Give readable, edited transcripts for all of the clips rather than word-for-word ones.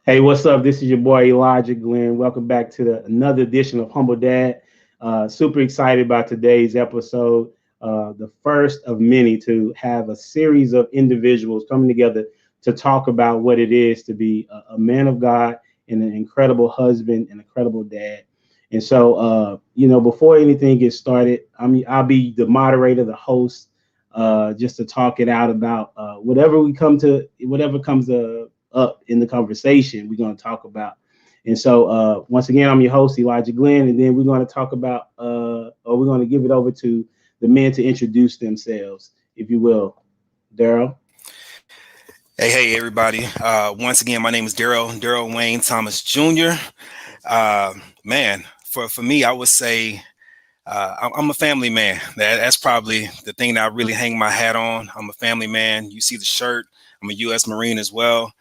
Hey, what's up? This is your boy Elijah Glenn. Welcome back to another edition of Humble Dad. Super excited about today's episode. The first of many to have a series of individuals coming together to talk about what it is to be a man of God and an incredible husband and incredible dad. And so, before anything gets started, I'll be the moderator, the host, just to talk it out about whatever comes up in the conversation we're going to talk about. And so once again, I'm your host, Elijah Glenn, and then we're going to talk about, or we're going to give it over to the men to introduce themselves, if you will. Darryl. Hey, everybody. Once again, my name is Darryl Wayne Thomas Jr. Man, for me, I would say I'm a family man. That's probably the thing that I really hang my hat on. I'm a family man. You see the shirt. I'm a U.S. Marine as well.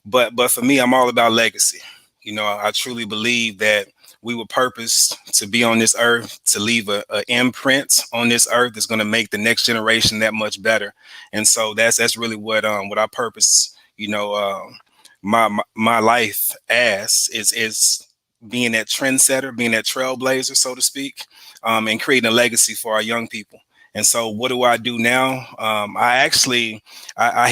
But for me, I'm all about legacy. You know, I truly believe that we were purposed to be on this earth, to leave an imprint on this earth that's going to make the next generation that much better. And so that's really what I purpose, my life as is being that trendsetter, being that trailblazer, so to speak, and creating a legacy for our young people. And so what do I do now? I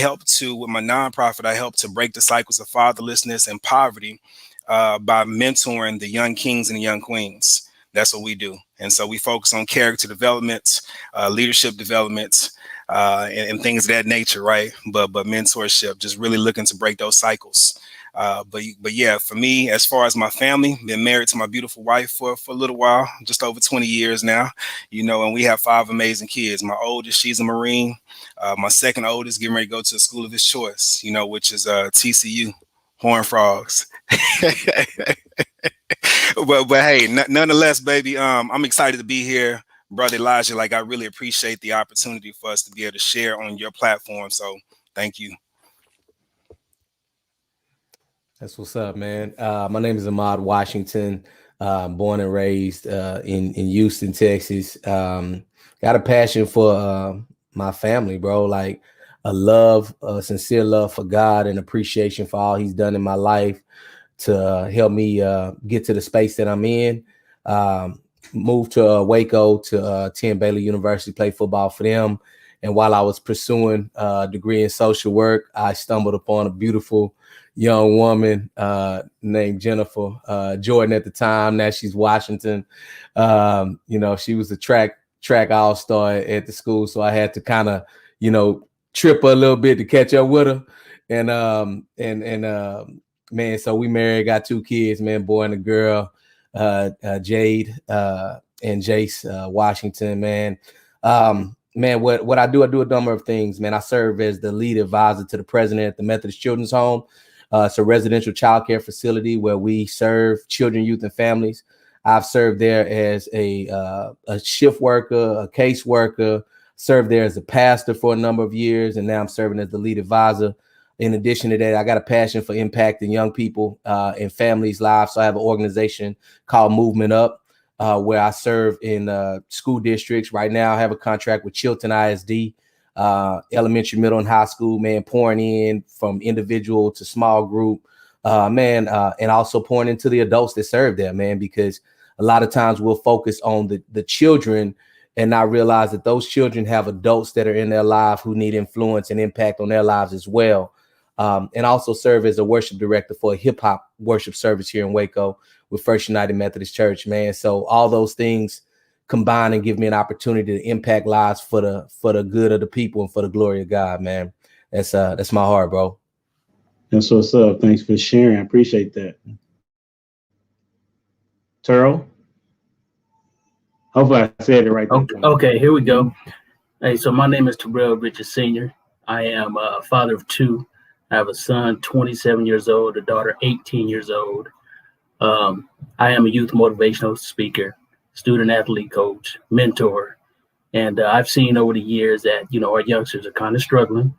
help to, with my nonprofit, I help to break the cycles of fatherlessness and poverty by mentoring the young kings and the young queens. That's what we do. And so we focus on character development, leadership development, and things of that nature, right? But mentorship, just really looking to break those cycles. But yeah, for me, as far as my family, been married to my beautiful wife for a little while, just over 20 years now, and we have 5 amazing kids. My oldest, she's a Marine. My second oldest getting ready to go to the school of his choice, which is TCU, Horned Frogs. but hey, nonetheless, baby, I'm excited to be here, brother Elijah. Like, I really appreciate the opportunity for us to be able to share on your platform. So thank you. That's what's up, man. My name is Ahmad Washington, born and raised in Houston, Texas. Got a passion for my family, bro. Like a sincere love for God and appreciation for all he's done in my life to help me get to the space that I'm in. Moved to Waco to attend Baylor University, play football for them. And while I was pursuing a degree in social work, I stumbled upon a beautiful young woman named Jennifer Jordan at the time. Now she's Washington. She was a track all-star at the school. So I had to kind of, trip her a little bit to catch up with her. And man, so we married, got 2 kids, man, boy and a girl, Jade and Jace Washington, man. Man, what I do a number of things, man. I serve as the lead advisor to the president at the Methodist Children's Home. It's a residential child care facility where we serve children, youth, and families. I've served there as a shift worker, a case worker, served there as a pastor for a number of years, and now I'm serving as the lead advisor. In addition to that, I got a passion for impacting young people and families' lives. So I have an organization called Movement Up, where I serve in school districts. Right now, I have a contract with Chilton ISD, elementary, middle, and high school, man, pouring in from individual to small group, and also pouring into the adults that serve there, man, because a lot of times we'll focus on the children and not realize that those children have adults that are in their life who need influence and impact on their lives as well. And also serve as a worship director for a hip hop worship service here in Waco with First United Methodist Church, man. So all those things combine and give me an opportunity to impact lives for the good of the people and for the glory of God, man. That's my heart, bro. That's what's up. Thanks for sharing. I appreciate that. Terrell? Hopefully I said it right. Okay, here we go. Hey, so my name is Terrell Richard Sr. I am a father of 2. I have a son, 27 years old, a daughter, 18 years old. I am a youth motivational speaker, student athlete coach, mentor. And I've seen over the years that, our youngsters are kind of struggling.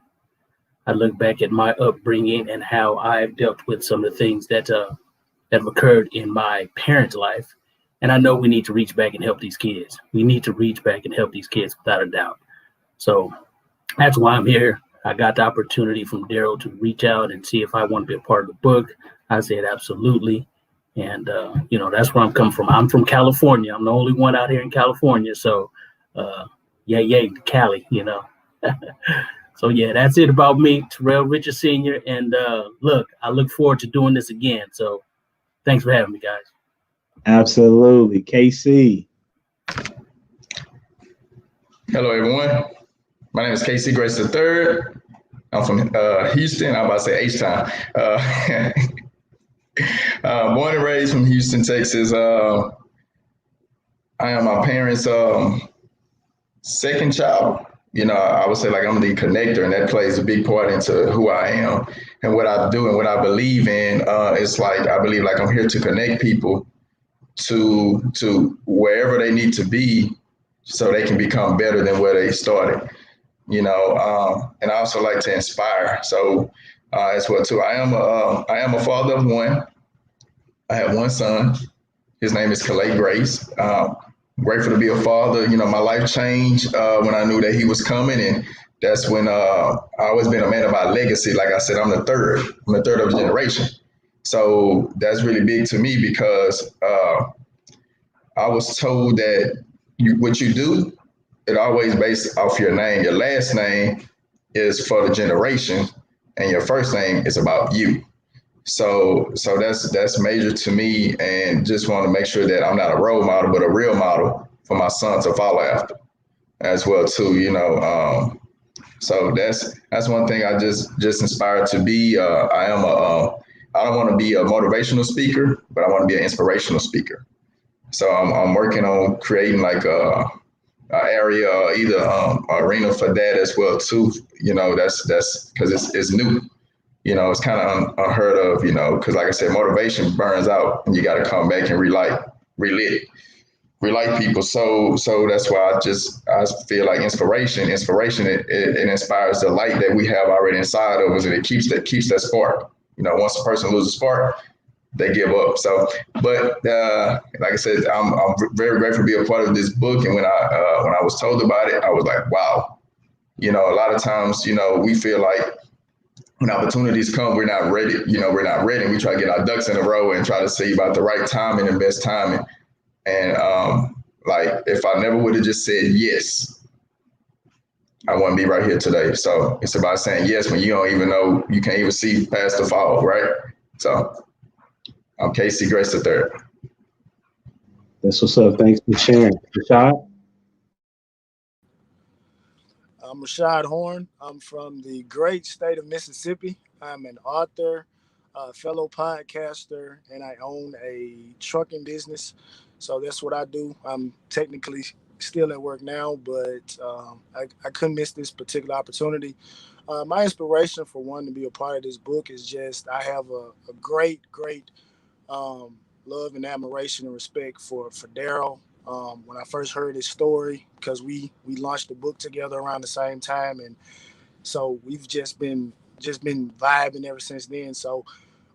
I look back at my upbringing and how I've dealt with some of the things that have occurred in my parents' life. And I know we need to reach back and help these kids. We need to reach back and help these kids without a doubt. So that's why I'm here. I got the opportunity from Darryl to reach out and see if I want to be a part of the book. I said absolutely. And, that's where I'm coming from. I'm from California. I'm the only one out here in California. So, yay, Cali, So, yeah, that's it about me, Terrell Richard Sr. And look, I look forward to doing this again. So thanks for having me, guys. Absolutely. KC. Hello, everyone. My name is KC Grace III. I'm from Houston. I'm about to say H-Town. Born and raised from Houston, Texas. I am my parents' second child. I would say like I'm the connector, and that plays a big part into who I am and what I do and what I believe in. It's like I believe like I'm here to connect people to wherever they need to be so they can become better than where they started. And I also like to inspire. So as well too. I am a father of one. I have one son. His name is Calais Grace. Grateful to be a father. My life changed when I knew that he was coming, and that's when I always been a man about legacy. Like I said, I'm the third of a generation. So that's really big to me because I was told that what you do, it always based off your name. Your last name is for the generation, and your first name is about you. So that's major to me, and just want to make sure that I'm not a role model, but a real model for my son to follow after as well too. So that's one thing I just inspired to be. I don't want to be a motivational speaker, but I want to be an inspirational speaker. So I'm working on creating like a area, either arena for that as well too. That's because it's new. It's kind of unheard of, because like I said, motivation burns out and you got to come back and relight people. So that's why I feel like inspiration, it inspires the light that we have already inside of us, and it keeps that spark. Once a person loses spark, they give up. So, but like I said, I'm very grateful to be a part of this book. And when I was told about it, I was like, wow. A lot of times, we feel like when opportunities come, we're not ready. We're not ready. We try to get our ducks in a row and try to see about the right timing and best timing. And like, if I never would have just said yes, I wouldn't be right here today. So it's about saying yes when you don't even know, you can't even see past the fall, right? So I'm KC Grace III. That's what's up. Thanks for sharing. Rashaad? I'm Rashaad Horn. I'm from the great state of Mississippi. I'm an author, fellow podcaster, and I own a trucking business. So that's what I do. I'm technically still at work now, but I couldn't miss this particular opportunity. My inspiration for wanting to be a part of this book is just I have a great love and admiration and respect for Darryl. When I first heard his story, because we launched the book together around the same time, and so we've just been vibing ever since then. So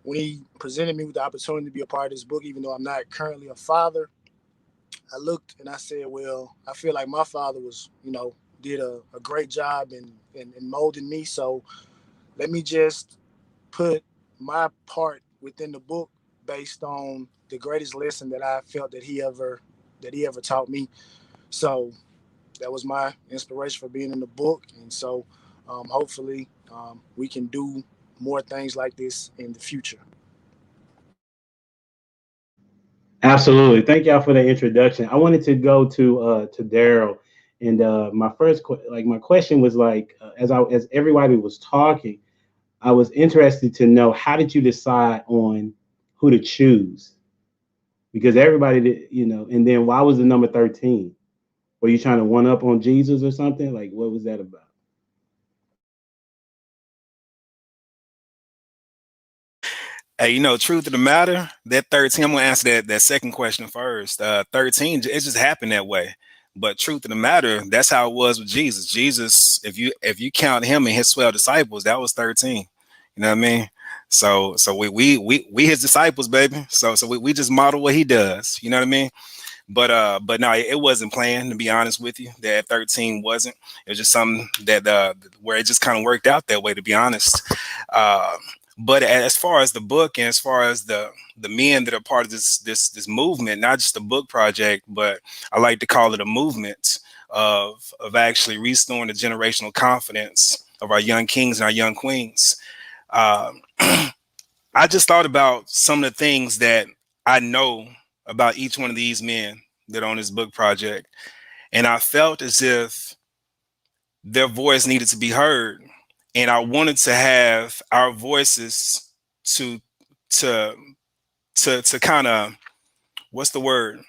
when he presented me with the opportunity to be a part of this book, even though I'm not currently a father, I looked and I said, well, I feel like my father was, did a great job in molding me. So let me just put my part within the book based on the greatest lesson that I felt that he ever taught me. So that was my inspiration for being in the book. And so hopefully we can do more things like this in the future. Absolutely. Thank y'all for the introduction. I wanted to go to Darryl, and my question was as everybody was talking, I was interested to know, how did you decide on who to choose? Because everybody did, and then why was the number 13? Were you trying to one up on Jesus or something? Like, what was that about? Hey, truth of the matter, that 13, I'm going to answer that second question first. 13, it just happened that way. But truth of the matter, that's how it was with Jesus. Jesus, if you count him and his 12 disciples, that was 13. You know what I mean? So we his disciples, baby. So we just model what he does. You know what I mean? But no, it wasn't planned, to be honest with you. That at 13 wasn't. It was just something that where it just kind of worked out that way, to be honest. But as far as the book and as far as the men that are part of this movement, not just a book project, but I like to call it a movement of actually restoring the generational confidence of our young kings and our young queens. I just thought about some of the things that I know about each one of these men that are on this book project, and I felt as if their voice needed to be heard, and I wanted to have our voices to kind of, what's the word,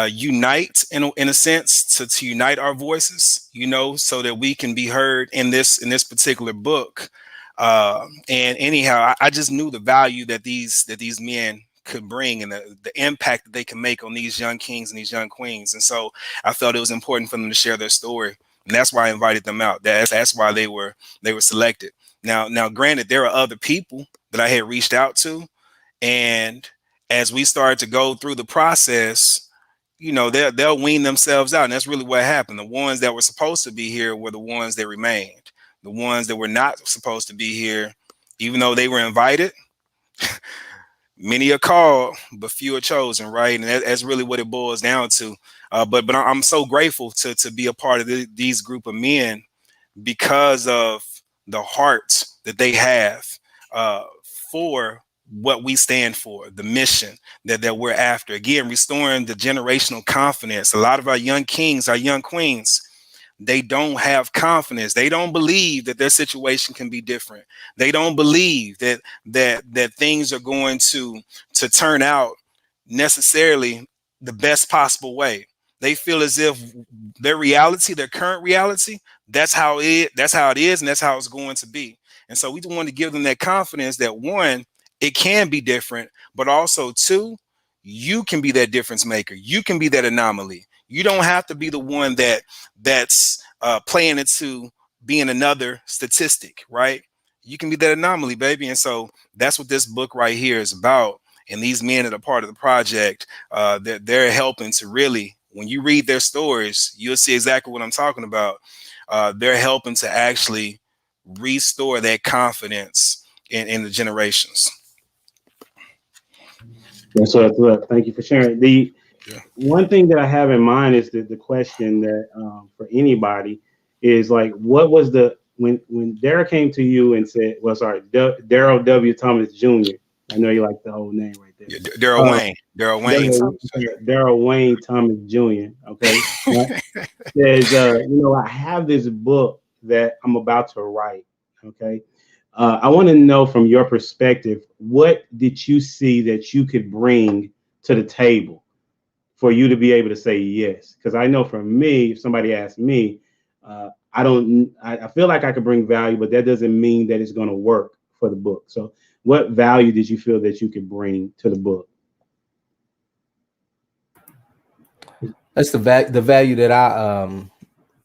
unite in a sense, to unite our voices, so that we can be heard in this particular book. And anyhow, I just knew the value that these men could bring and the impact that they can make on these young kings and these young queens. And so I felt it was important for them to share their story. And that's why I invited them out. That's why they were selected. Now, granted, there are other people that I had reached out to. And as we started to go through the process, they'll wean themselves out. And that's really what happened. The ones that were supposed to be here were the ones that remained. The ones that were not supposed to be here, even though they were invited, many are called, but few are chosen, right? And that's really what it boils down to. But I'm so grateful to be a part of these group of men because of the heart that they have for what we stand for, the mission that we're after. Again, restoring the generational confidence. A lot of our young kings, our young queens, they don't have confidence. They don't believe that their situation can be different. They don't believe that things are going to turn out necessarily the best possible way. They feel as if their reality, their current reality, that's how it is, and that's how it's going to be. And so we want to give them that confidence that, one, it can be different, but also, two, you can be that difference maker. You can be that anomaly. You don't have to be the one that's playing it to being another statistic, right? You can be that anomaly, baby. And so that's what this book right here is about. And these men that are part of the project, they're helping to really, when you read their stories, you'll see exactly what I'm talking about. They're helping to actually restore that confidence in the generations. That's what. Thank you for sharing. The one thing that I have in mind is the question that for anybody is like, what was when Darryl came to you and said, well, sorry, Darryl W. Thomas Jr. I know you like the whole name right there. Darryl Wayne. Darryl Wayne Thomas Jr. Okay. Says, I have this book that I'm about to write. Okay. I want to know from your perspective, what did you see that you could bring to the table for you to be able to say yes? Because I know for me, if somebody asked me, I feel like I could bring value, but that doesn't mean that it's going to work for the book. So what value did you feel that you could bring to the book? That's the value that I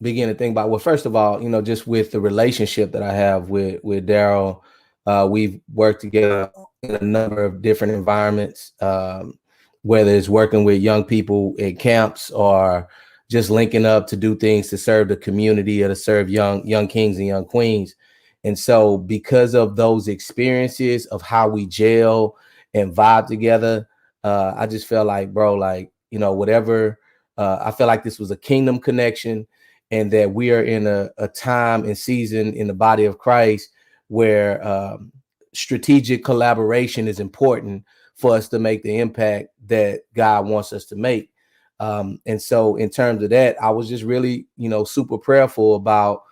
begin to think about. Well, first of all, just with the relationship that I have with Darryl, we've worked together in a number of different environments, whether it's working with young people at camps or just linking up to do things to serve the community or to serve young kings and young queens. And so because of those experiences of how we gel and vibe together, I just felt like, bro, whatever, I feel like this was a kingdom connection, and that we are in a time and season in the body of Christ where strategic collaboration is important for us to make the impact that God wants us to make. And so in terms of that, I was just really, super prayerful about,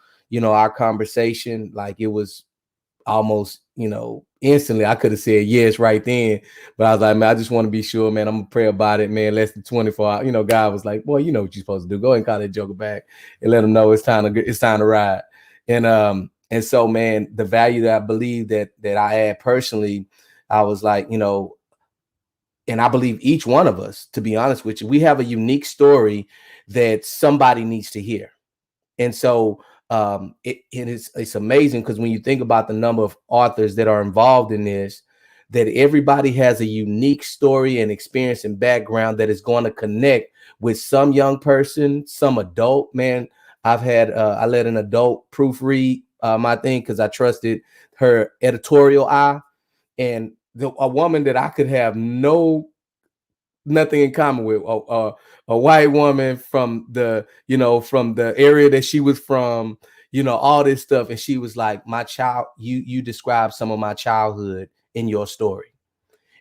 our conversation. Like, it was almost, instantly I could have said yes right then, but I was like, man, I just want to be sure, man. I'm gonna pray about it, man. Less than 24 hours. God was like, boy, you know what you're supposed to do. Go ahead and call that joker back and let them know it's time to ride. And so, man, the value that I believe that I had personally, I was like, and I believe each one of us, to be honest with you, we have a unique story that somebody needs to hear. And so it's amazing, because when you think about the number of authors that are involved in this, that everybody has a unique story and experience and background that is going to connect with some young person, some adult. Man, I've had I let an adult proofread my thing because I trusted her editorial eye, and a woman that I could have nothing in common with, a white woman from the, you know, from the area that she was from, you know, all this stuff. And she was like, my child, you described some of my childhood in your story.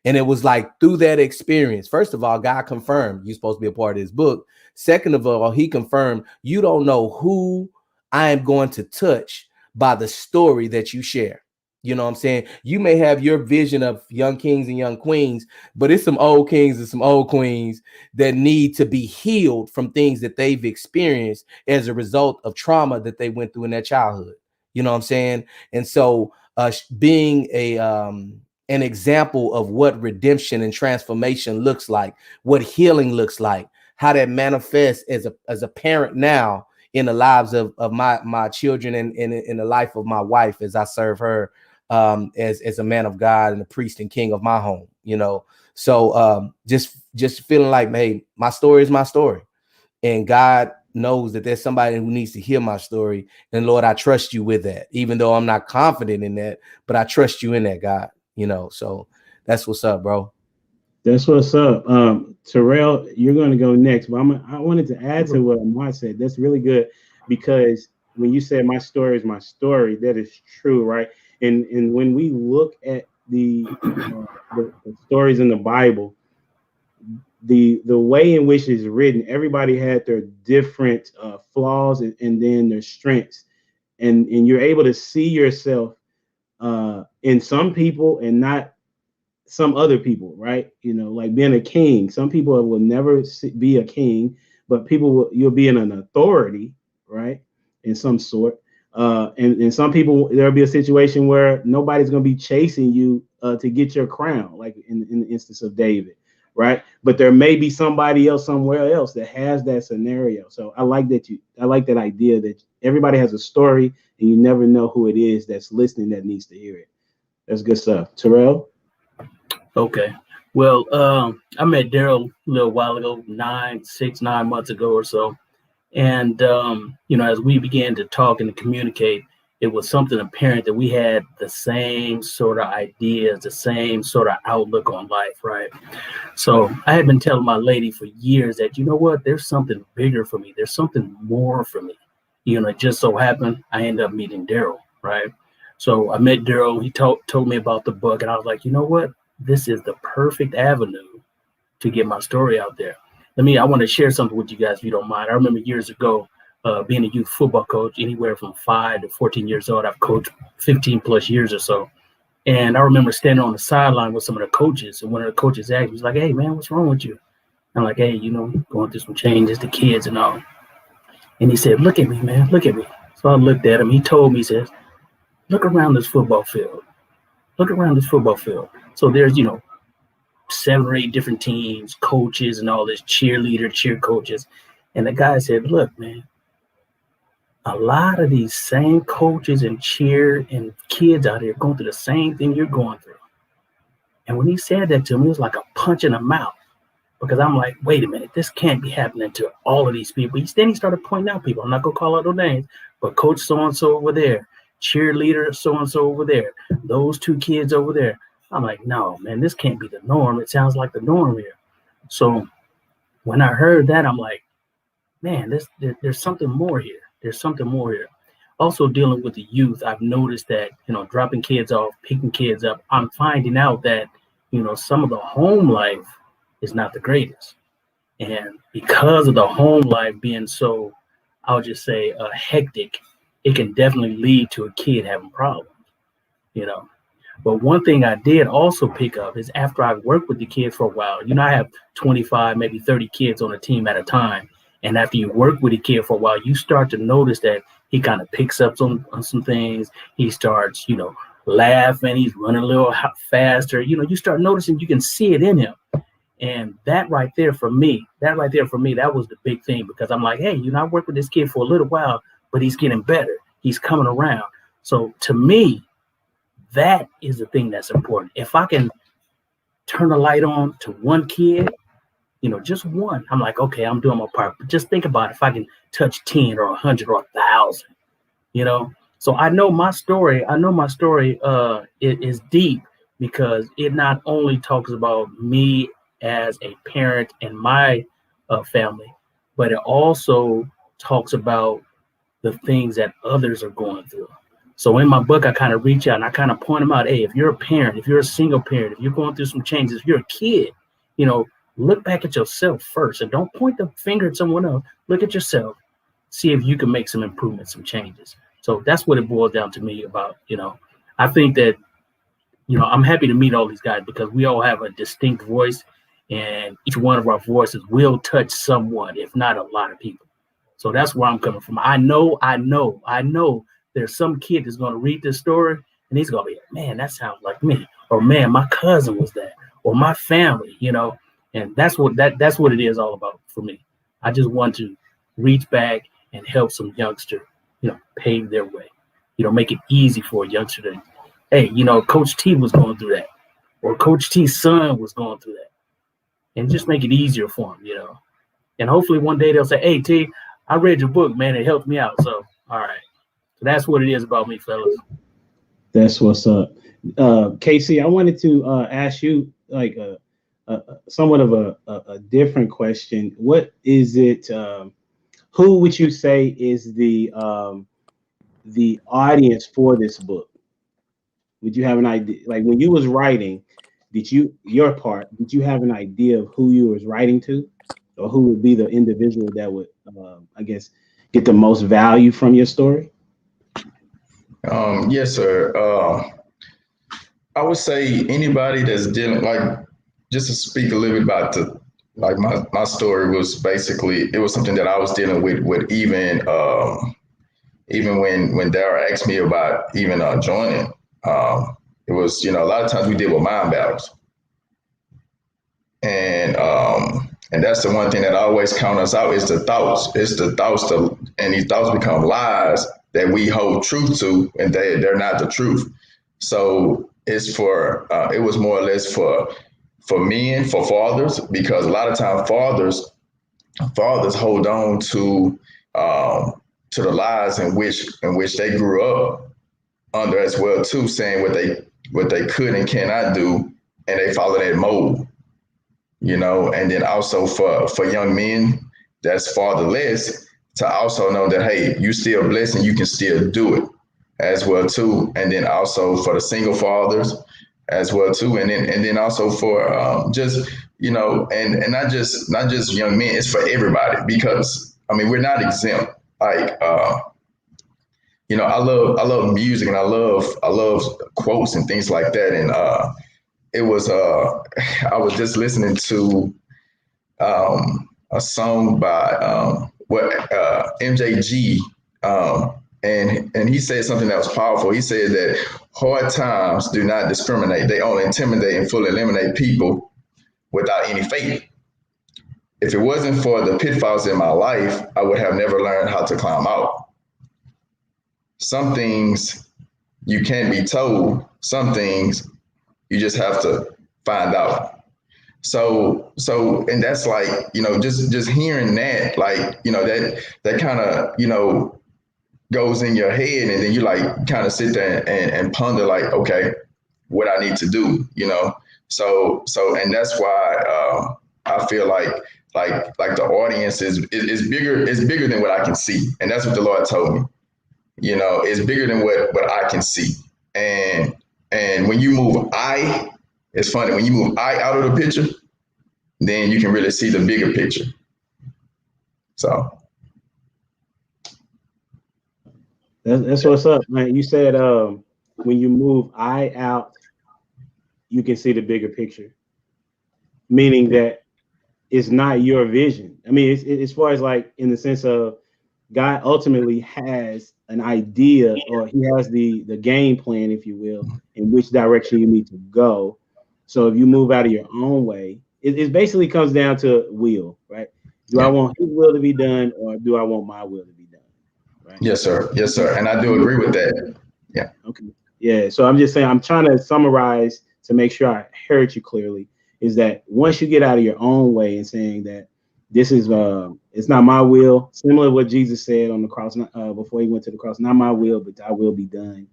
And it was like through that experience, first of all, God confirmed you're supposed to be a part of this book. Second of all, he confirmed you don't know who I am going to touch by the story that you share. You know what I'm saying? You may have your vision of young kings and young queens, but it's some old kings and some old queens that need to be healed from things that they've experienced as a result of trauma that they went through in their childhood. You know what I'm saying? And so being an example of what redemption and transformation looks like, what healing looks like, how that manifests as a parent now in the lives of my children and in the life of my wife as I serve her as a man of God and a priest and king of my home, you know. So just feeling like, hey, my story is my story, and God knows that there's somebody who needs to hear my story. And Lord, I trust you with that, even though I'm not confident in that, but I trust you in that, God, you know. So that's what's up, bro. That's what's up. Terrell, you're going to go next, but I wanted to add to what Ahmad said. That's really good, because when you said my story is my story, that is true, right? And when we look at the stories in the Bible, the way in which it's written, everybody had their different flaws and then their strengths, and you're able to see yourself in some people and not some other people, right? You know, like being a king. Some people will never be a king, but you'll be in an authority, right? In some sort. And some people, there'll be a situation where nobody's going to be chasing you to get your crown, like in the instance of David, right? But there may be somebody else somewhere else that has that scenario. So I like that idea that everybody has a story and you never know who it is that's listening that needs to hear it. That's good stuff. Terrell? Okay. Well, I met Darryl a little while ago, 9 months ago or so. And, you know, as we began to talk and to communicate, it was something apparent that we had the same sort of ideas, the same sort of outlook on life, right? So I had been telling my lady for years that, you know what, there's something bigger for me. There's something more for me. You know, it just so happened I ended up meeting Darryl, right? So I met Darryl. He told me about the book, and I was like, you know what? This is the perfect avenue to get my story out there. I want to share something with you guys, if you don't mind. I remember years ago being a youth football coach, anywhere from 5 to 14 years old. I've coached 15 plus years or so. And I remember standing on the sideline with some of the coaches, and one of the coaches asked me, he's like, hey, man, what's wrong with you? I'm like, hey, you know, going through some changes, the kids and all. And he said, look at me, man, look at me. So I looked at him. He told me, he says, look around this football field. Look around this football field. So there's, you know, 7 or 8 different teams, coaches, and all this cheer coaches. And the guy said, look, man, a lot of these same coaches and cheer and kids out here going through the same thing you're going through. And when he said that to me, it was like a punch in the mouth, because I'm like, wait a minute, this can't be happening to all of these people. Then he started pointing out people. I'm not going to call out no names, but coach so-and-so over there, cheerleader so-and-so over there, those 2 kids over there. I'm like, no, man, this can't be the norm. It sounds like the norm here. So when I heard that, I'm like, man, there's something more here. There's something more here. Also dealing with the youth, I've noticed that, you know, dropping kids off, picking kids up, I'm finding out that, you know, some of the home life is not the greatest. And because of the home life being so, I'll just say, hectic, it can definitely lead to a kid having problems, you know. But one thing I did also pick up is after I've worked with the kids for a while, you know, I have 25, maybe 30 kids on a team at a time. And after you work with a kid for a while, you start to notice that he kind of picks up on some things. He starts, you know, laughing. He's running a little faster. You know, you start noticing, you can see it in him. And that right there for me, that was the big thing, because I'm like, hey, you know, I worked with this kid for a little while, but he's getting better. He's coming around. So to me, that is the thing that's important. If I can turn the light on to one kid, just one, I'm like, okay, I'm doing my part. But just think about if I can touch 10 or 100 or 1,000, So I know my story. It is deep because it not only talks about me as a parent and my family, but it also talks about the things that others are going through. So in my book, I kind of reach out and I kind of point them out. Hey, if you're a parent, if you're a single parent, if you're going through some changes, if you're a kid, look back at yourself first and don't point the finger at someone else. Look at yourself, see if you can make some improvements, some changes. So that's what it boils down to me about, I think that, I'm happy to meet all these guys because we all have a distinct voice and each one of our voices will touch someone, if not a lot of people. So that's where I'm coming from. I know there's some kid that's going to read this story and he's going to be like, man, that sounds like me. Or man, my cousin was that, or my family, and that's what it is all about for me. I just want to reach back and help some youngster, pave their way, make it easy for a youngster to, hey, Coach T was going through that, or Coach T's son was going through that, and just make it easier for them, and hopefully one day they'll say, hey, T, I read your book, man, it helped me out. So, all right. So that's what it is about me, fellas. That's what's up. Casey, I wanted to ask you like somewhat of a different question. What is it, who would you say is the audience for this book? Would you have an idea? Like when you was writing, did you have an idea of who you was writing to, or who would be the individual that would, I guess, get the most value from your story? Yes, sir. I would say anybody that's dealing, like, just to speak a little bit about my story was basically, it was something that I was dealing with even when Darryl asked me about even joining. It was, a lot of times we deal with mind battles. And that's the one thing that always count us out is the thoughts. It's the thoughts and these thoughts become lies that we hold truth to, and they're not the truth. So it's it was more or less for men, for fathers, because a lot of times fathers hold on to the lies in which they grew up under as well too, saying what they could and cannot do, and they follow that mold. And then also for young men that's fatherless, to also know that, hey, you still blessed and you can still do it as well too. And then also for the single fathers as well too. And then also for just, and not just young men, it's for everybody, because I mean, we're not exempt. Like, I love music and I love quotes and things like that. And it was I was just listening to a song by MJG, and he said something that was powerful. He said that hard times do not discriminate; they only intimidate and fully eliminate people without any faith. If it wasn't for the pitfalls in my life, I would have never learned how to climb out. Some things you can't be told. Some things you just have to find out. So, and that's like, just hearing that, like, that kind of, goes in your head, and then you like kind of sit there and ponder like, okay, what I need to do, So, and that's why I feel like the audience is bigger than what I can see. And that's what the Lord told me, it's bigger than what I can see. And when you move it's funny, when you move I out of the picture, then you can really see the bigger picture. So that's what's up, man. You said when you move I out, you can see the bigger picture, meaning that it's not your vision. I mean, it's as far as like in the sense of God ultimately has an idea, or he has the game plan, if you will, in which direction you need to go. So if you move out of your own way, it basically comes down to will, right? Do I want his will to be done, or do I want my will to be done? Right? Yes, sir. Yes, sir. And I do agree with that. Yeah. Okay. Yeah. So I'm just saying, I'm trying to summarize to make sure I heard you clearly. is that once you get out of your own way and saying that this is it's not my will, similar to what Jesus said on the cross before he went to the cross, not my will, but thy will be done.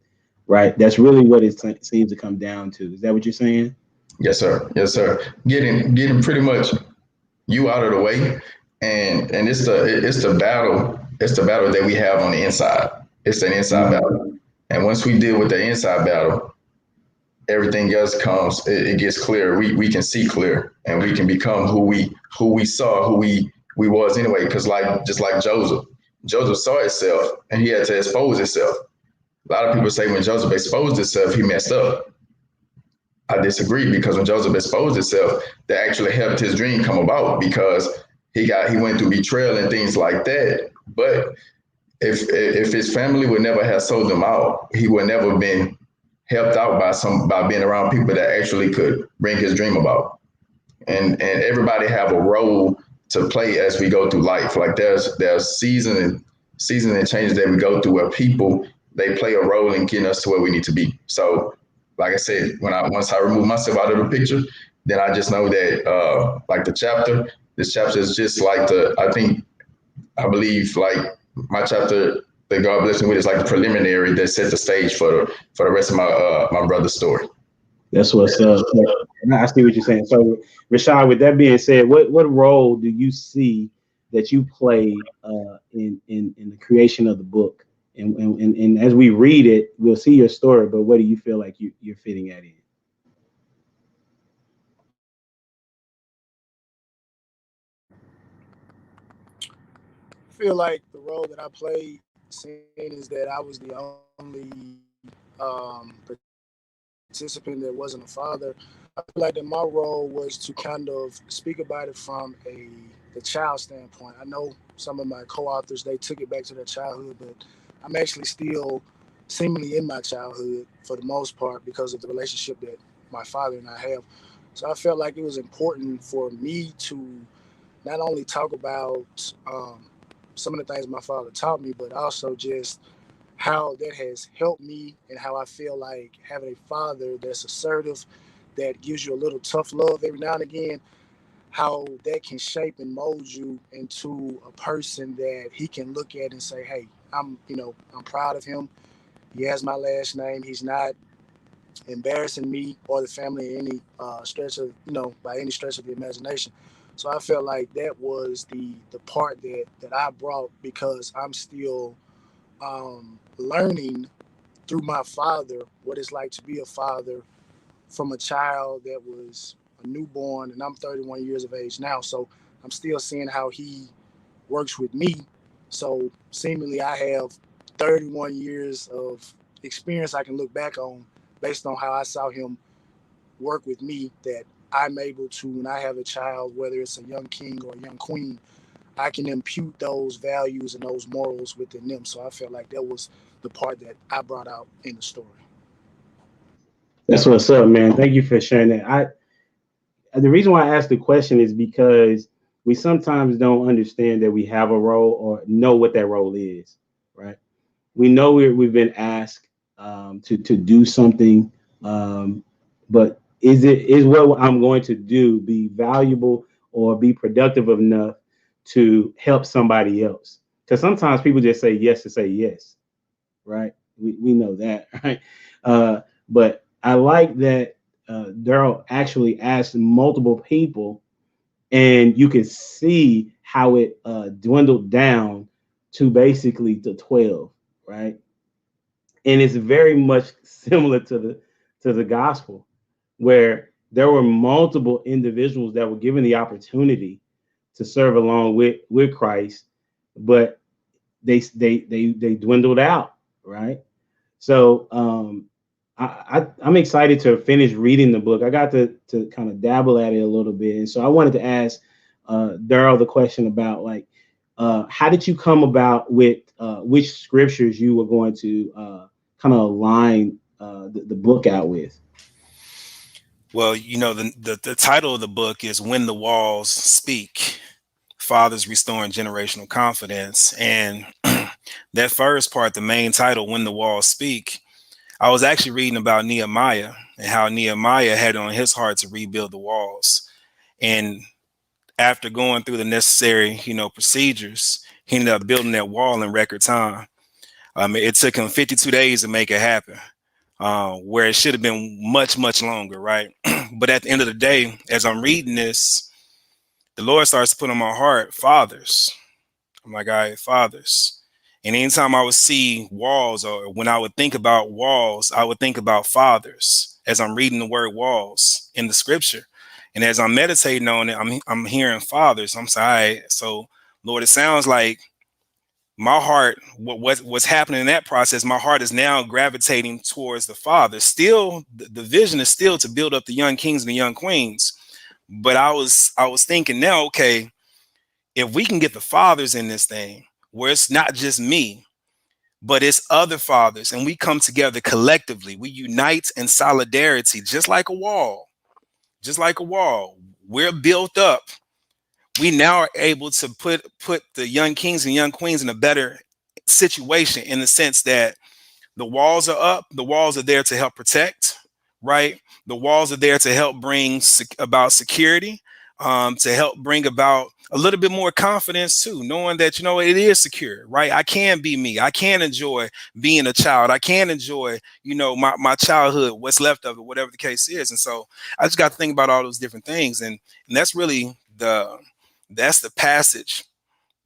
Right. That's really what it seems to come down to. Is that what you're saying? Yes, sir. Yes, sir. Getting pretty much you out of the way, and it's the battle. It's the battle that we have on the inside. It's an inside battle, and once we deal with the inside battle, everything else comes. It gets clear. We can see clear, and we can become who we saw who we was anyway. Because just like Joseph saw himself, and he had to expose himself. A lot of people say when Joseph exposed himself, he messed up. I disagree, because when Joseph exposed himself, that actually helped his dream come about, because he went through betrayal and things like that. But if his family would never have sold him out, he would never been helped out by being around people that actually could bring his dream about. And everybody have a role to play as we go through life. Like there's season and changes that we go through where people, they play a role in getting us to where we need to be. So like I said, once I remove myself out of the picture, then I just know that like this chapter is just like I believe like my chapter that God blessed me with is like the preliminary that set the stage for the rest of my brother's story. That's what's up. I see what you're saying. So, Rashaad, with that being said, what role do you see that you play in the creation of the book? And as we read it, we'll see your story. But what do you feel like you're fitting at in? I feel like the role that I played, seeing is that I was the only participant that wasn't a father. I feel like that my role was to kind of speak about it from the child standpoint. I know some of my co-authors, they took it back to their childhood, but I'm actually still seemingly in my childhood for the most part because of the relationship that my father and I have. So I felt like it was important for me to not only talk about some of the things my father taught me, but also just how that has helped me and how I feel like having a father that's assertive, that gives you a little tough love every now and again, how that can shape and mold you into a person that he can look at and say, hey, I'm proud of him. He has my last name. He's not embarrassing me or the family in any stretch of, by any stretch of the imagination. So I felt like that was the part that I brought, because I'm still learning through my father what it's like to be a father from a child that was a newborn, and I'm 31 years of age now. So I'm still seeing how he works with me. So seemingly I have 31 years of experience I can look back on based on how I saw him work with me, that I'm able to, when I have a child, whether it's a young king or a young queen, I can impute those values and those morals within them. So I felt like that was the part that I brought out in the story. That's what's up, man. Thank you for sharing that. The reason why I asked the question is because we sometimes don't understand that we have a role or know what that role is, right? We know we've been asked to do something, but is what I'm going to do be valuable or be productive enough to help somebody else? Because sometimes people just say yes to say yes, right? We know that, right? But I like that Darryl actually asked multiple people, and you can see how it dwindled down to basically the 12, right? And it's very much similar to the gospel, where there were multiple individuals that were given the opportunity to serve along with Christ, but they dwindled out, right? So I'm excited to finish reading the book. I got to kind of dabble at it a little bit, and so I wanted to ask Darryl the question about, like, how did you come about with which scriptures you were going to kind of align the book out with? Well, the title of the book is When the Walls Speak, Fathers Restoring Generational Confidence. And that first part, the main title, When the Walls Speak, I was actually reading about Nehemiah and how Nehemiah had on his heart to rebuild the walls. And after going through the necessary, procedures, he ended up building that wall in record time. It took him 52 days to make it happen, where it should have been much, much longer, right? But at the end of the day, as I'm reading this, the Lord starts to put on my heart, fathers. I'm like, all right, fathers. And anytime I would see walls, or when I would think about walls, I would think about fathers as I'm reading the word walls in the scripture. And as I'm meditating on it, I'm hearing fathers. I'm sorry. So, Lord, it sounds like my heart, what's happening in that process, my heart is now gravitating towards the father. Still, the vision is still to build up the young kings and the young queens. But I was thinking now, okay, if we can get the fathers in this thing, where it's not just me, but it's other fathers, and we come together collectively, we unite in solidarity, just like a wall, we're built up. We now are able to put the young kings and young queens in a better situation, in the sense that the walls are up, the walls are there to help protect, right? The walls are there to help bring about security, to help bring about a little bit more confidence too, knowing that, it is secure, right? I can be me. I can enjoy being a child. I can enjoy, my childhood, what's left of it, whatever the case is. And so I just got to think about all those different things. And that's really that's the passage,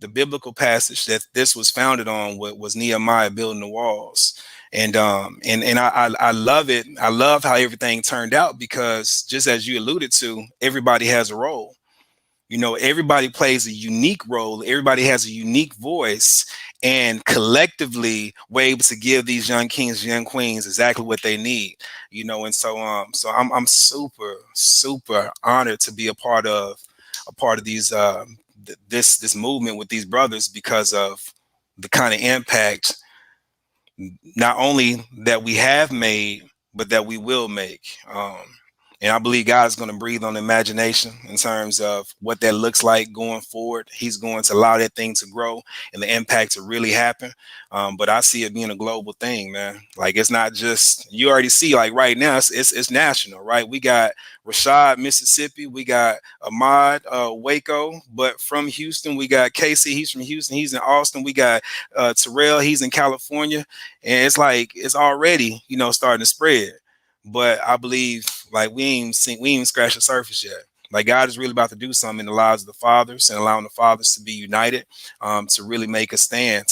the biblical passage that this was founded on, was Nehemiah building the walls. And I love it. I love how everything turned out, because just as you alluded to, everybody has a role. Everybody plays a unique role. Everybody has a unique voice, and collectively we're able to give these young kings, young queens exactly what they need. And so I'm super, super honored to be a part of these this movement with these brothers, because of the kind of impact not only that we have made, but that we will make. And I believe God is going to breathe on the imagination in terms of what that looks like going forward. He's going to allow that thing to grow and the impact to really happen. But I see it being a global thing, man. Like, it's not just, you already see, like right now, it's national, right? We got Rashaad, Mississippi. We got Ahmad, Waco. But from Houston, we got Casey. He's from Houston. He's in Austin. We got Terrell. He's in California. And it's like, it's already, starting to spread. But I believe, like, we ain't scratched the surface yet. Like, God is really about to do something in the lives of the fathers, and allowing the fathers to be united, to really take a stand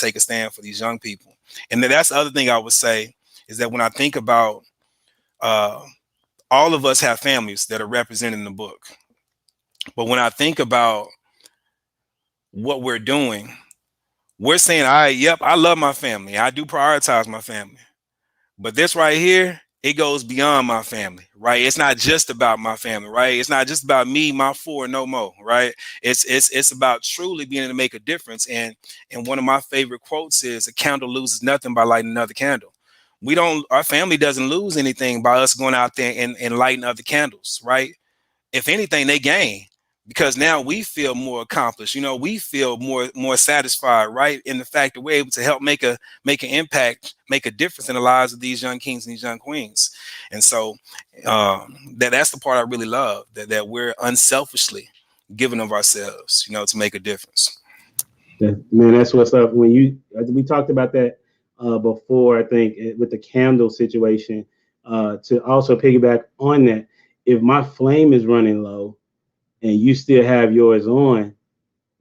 for these young people. And then that's the other thing I would say, is that when I think about, all of us have families that are represented in the book. But when I think about what we're doing, we're saying, all right, yep, I love my family. I do prioritize my family. But this right here, it goes beyond my family, right? It's not just about my family, right? It's not just about me, my four, no more, right? It's about truly being able to make a difference. And one of my favorite quotes is, a candle loses nothing by lighting another candle. Our family doesn't lose anything by us going out there and lighting other candles, right? If anything, they gain, because now we feel more accomplished. We feel more satisfied, right? In the fact that we're able to help make an impact, make a difference in the lives of these young kings and these young queens. And so that's the part I really love, that we're unselfishly giving of ourselves, to make a difference. Man, that's what's up. We talked about that before, I think, with the candle situation, to also piggyback on that. If my flame is running low and you still have yours on,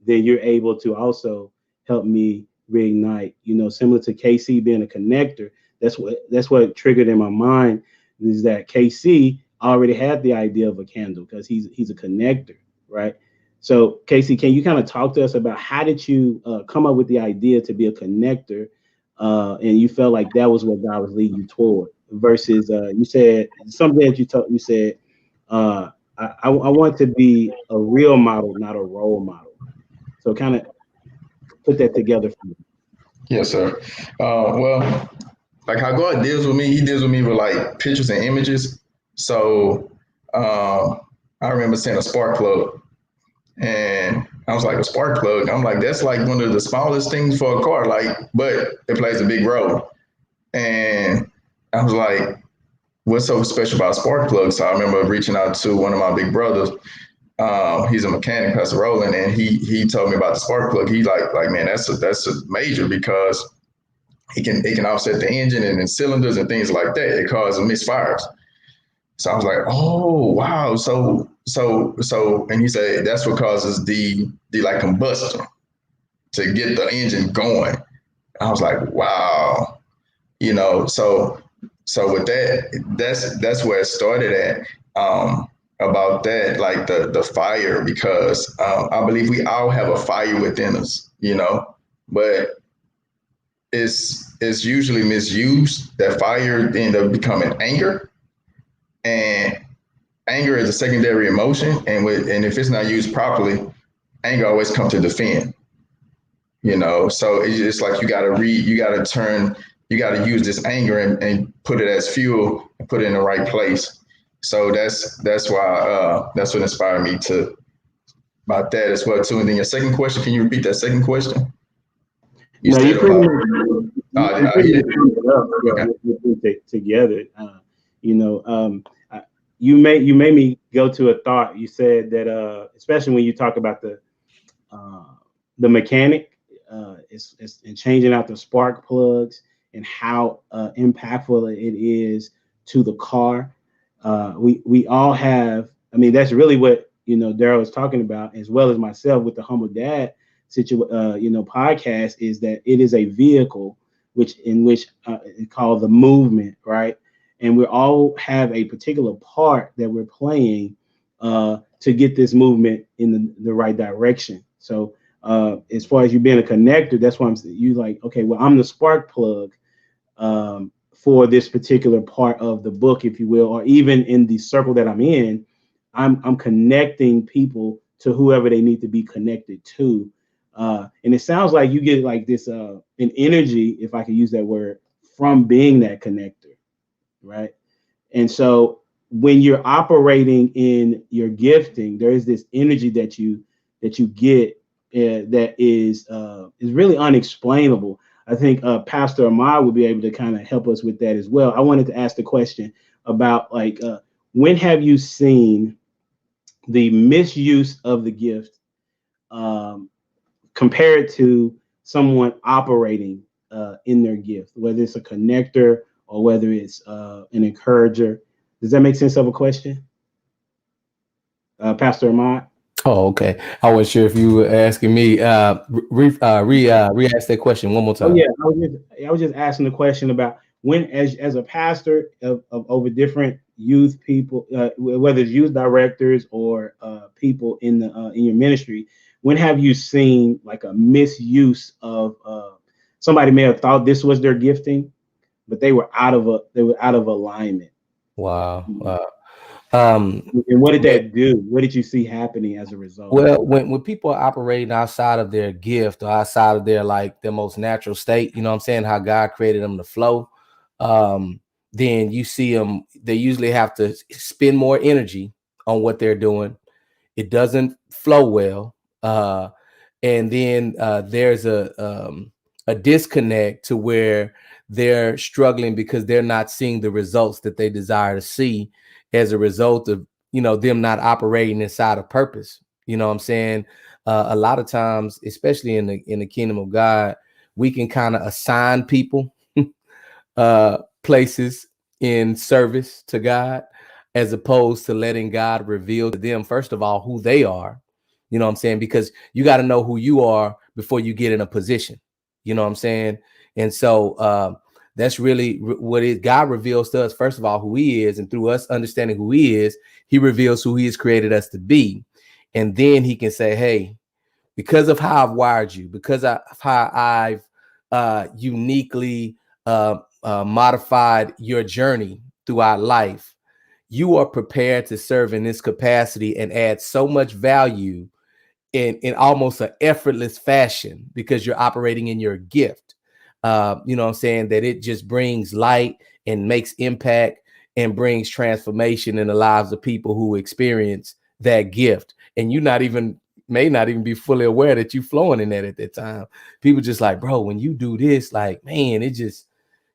then you're able to also help me reignite. Similar to KC being a connector. That's what triggered in my mind, is that KC already had the idea of a candle, because he's a connector, right? So KC, can you kind of talk to us about, how did you come up with the idea to be a connector, and you felt like that was what God was leading you toward, versus you said something that you said, I want to be a real model, not a role model. So kind of put that together for me. Yes, sir. Well, like how God deals with me, he deals with me with like pictures and images. So I remember seeing a spark plug, and I was like, a spark plug? I'm like, that's like one of the smallest things for a car, like, but it plays a big role. And I was like, what's so special about spark plugs? So I remember reaching out to one of my big brothers. He's a mechanic, Pastor Roland, and he told me about the spark plug. He like man, that's a major because it can offset the engine and the cylinders and things like that. It causes misfires. So I was like, oh wow. So and he said that's what causes the like combustion to get the engine going. I was like, wow. So with that, that's where it started at. About that, like the fire, because I believe we all have a fire within us, but it's usually misused. That fire end up becoming anger, and anger is a secondary emotion, and if it's not used properly, anger always comes to defend. So it's like you got to use this anger and put it as fuel and put it in the right place. So that's why that's what inspired me to about that as well too. And then your second question, can you repeat that second question? You pretty much together. You made me go to a thought. You said that especially when you talk about the mechanic, it's and changing out the spark plugs and how impactful it is to the car. We all have. I mean, that's really what Darryl was talking about, as well as myself with the Humble Dad podcast, is that it is a vehicle which it's called the movement, right? And we all have a particular part that we're playing to get this movement in the right direction. So as far as you being a connector, that's why you like, okay, well, I'm the spark plug for this particular part of the book, if you will, or even in the circle that I'm in, I'm connecting people to whoever they need to be connected to. And it sounds like you get like this an energy, if I could use that word, from being that connector, right? And so when you're operating in your gifting, there is this energy that you get that is really unexplainable. I think Pastor Ahmad would be able to kind of help us with that as well. I wanted to ask the question about like when have you seen the misuse of the gift compared to someone operating in their gift, whether it's a connector or whether it's an encourager? Does that make sense of a question? Pastor Ahmad? Oh, okay. I wasn't sure if you were asking me. Re-ask that question one more time. Oh, yeah, I was just asking the question about when, as a pastor of over different youth people, whether it's youth directors or people in your ministry, when have you seen like a misuse of somebody may have thought this was their gifting, but they were out of alignment? Wow. And what did that do? What did you see happening as a result? Well, when people are operating outside of their gift or outside of their most natural state, you know what I'm saying, how God created them to flow, then you see them, they usually have to spend more energy on what they're doing. It doesn't flow well. And then there's a disconnect to where they're struggling because they're not seeing the results that they desire to see as a result of them not operating inside of purpose. You know what I'm saying? A lot of times, especially in the kingdom of God, we can kind of assign people places in service to God, as opposed to letting God reveal to them, first of all, who they are. You know what I'm saying? Because you got to know who you are before you get in a position. You know what I'm saying? And so that's really what God reveals to us, first of all, who he is. And through us understanding who he is, he reveals who he has created us to be. And then he can say, hey, because of how I've wired you, because of how I've uniquely modified your journey throughout life, you are prepared to serve in this capacity and add so much value in almost an effortless fashion because you're operating in your gift. You know what I'm saying? That it just brings light and makes impact and brings transformation in the lives of people who experience that gift. And you may not even be fully aware that you're flowing in that at that time. People just like, bro, when you do this, like, man, it just,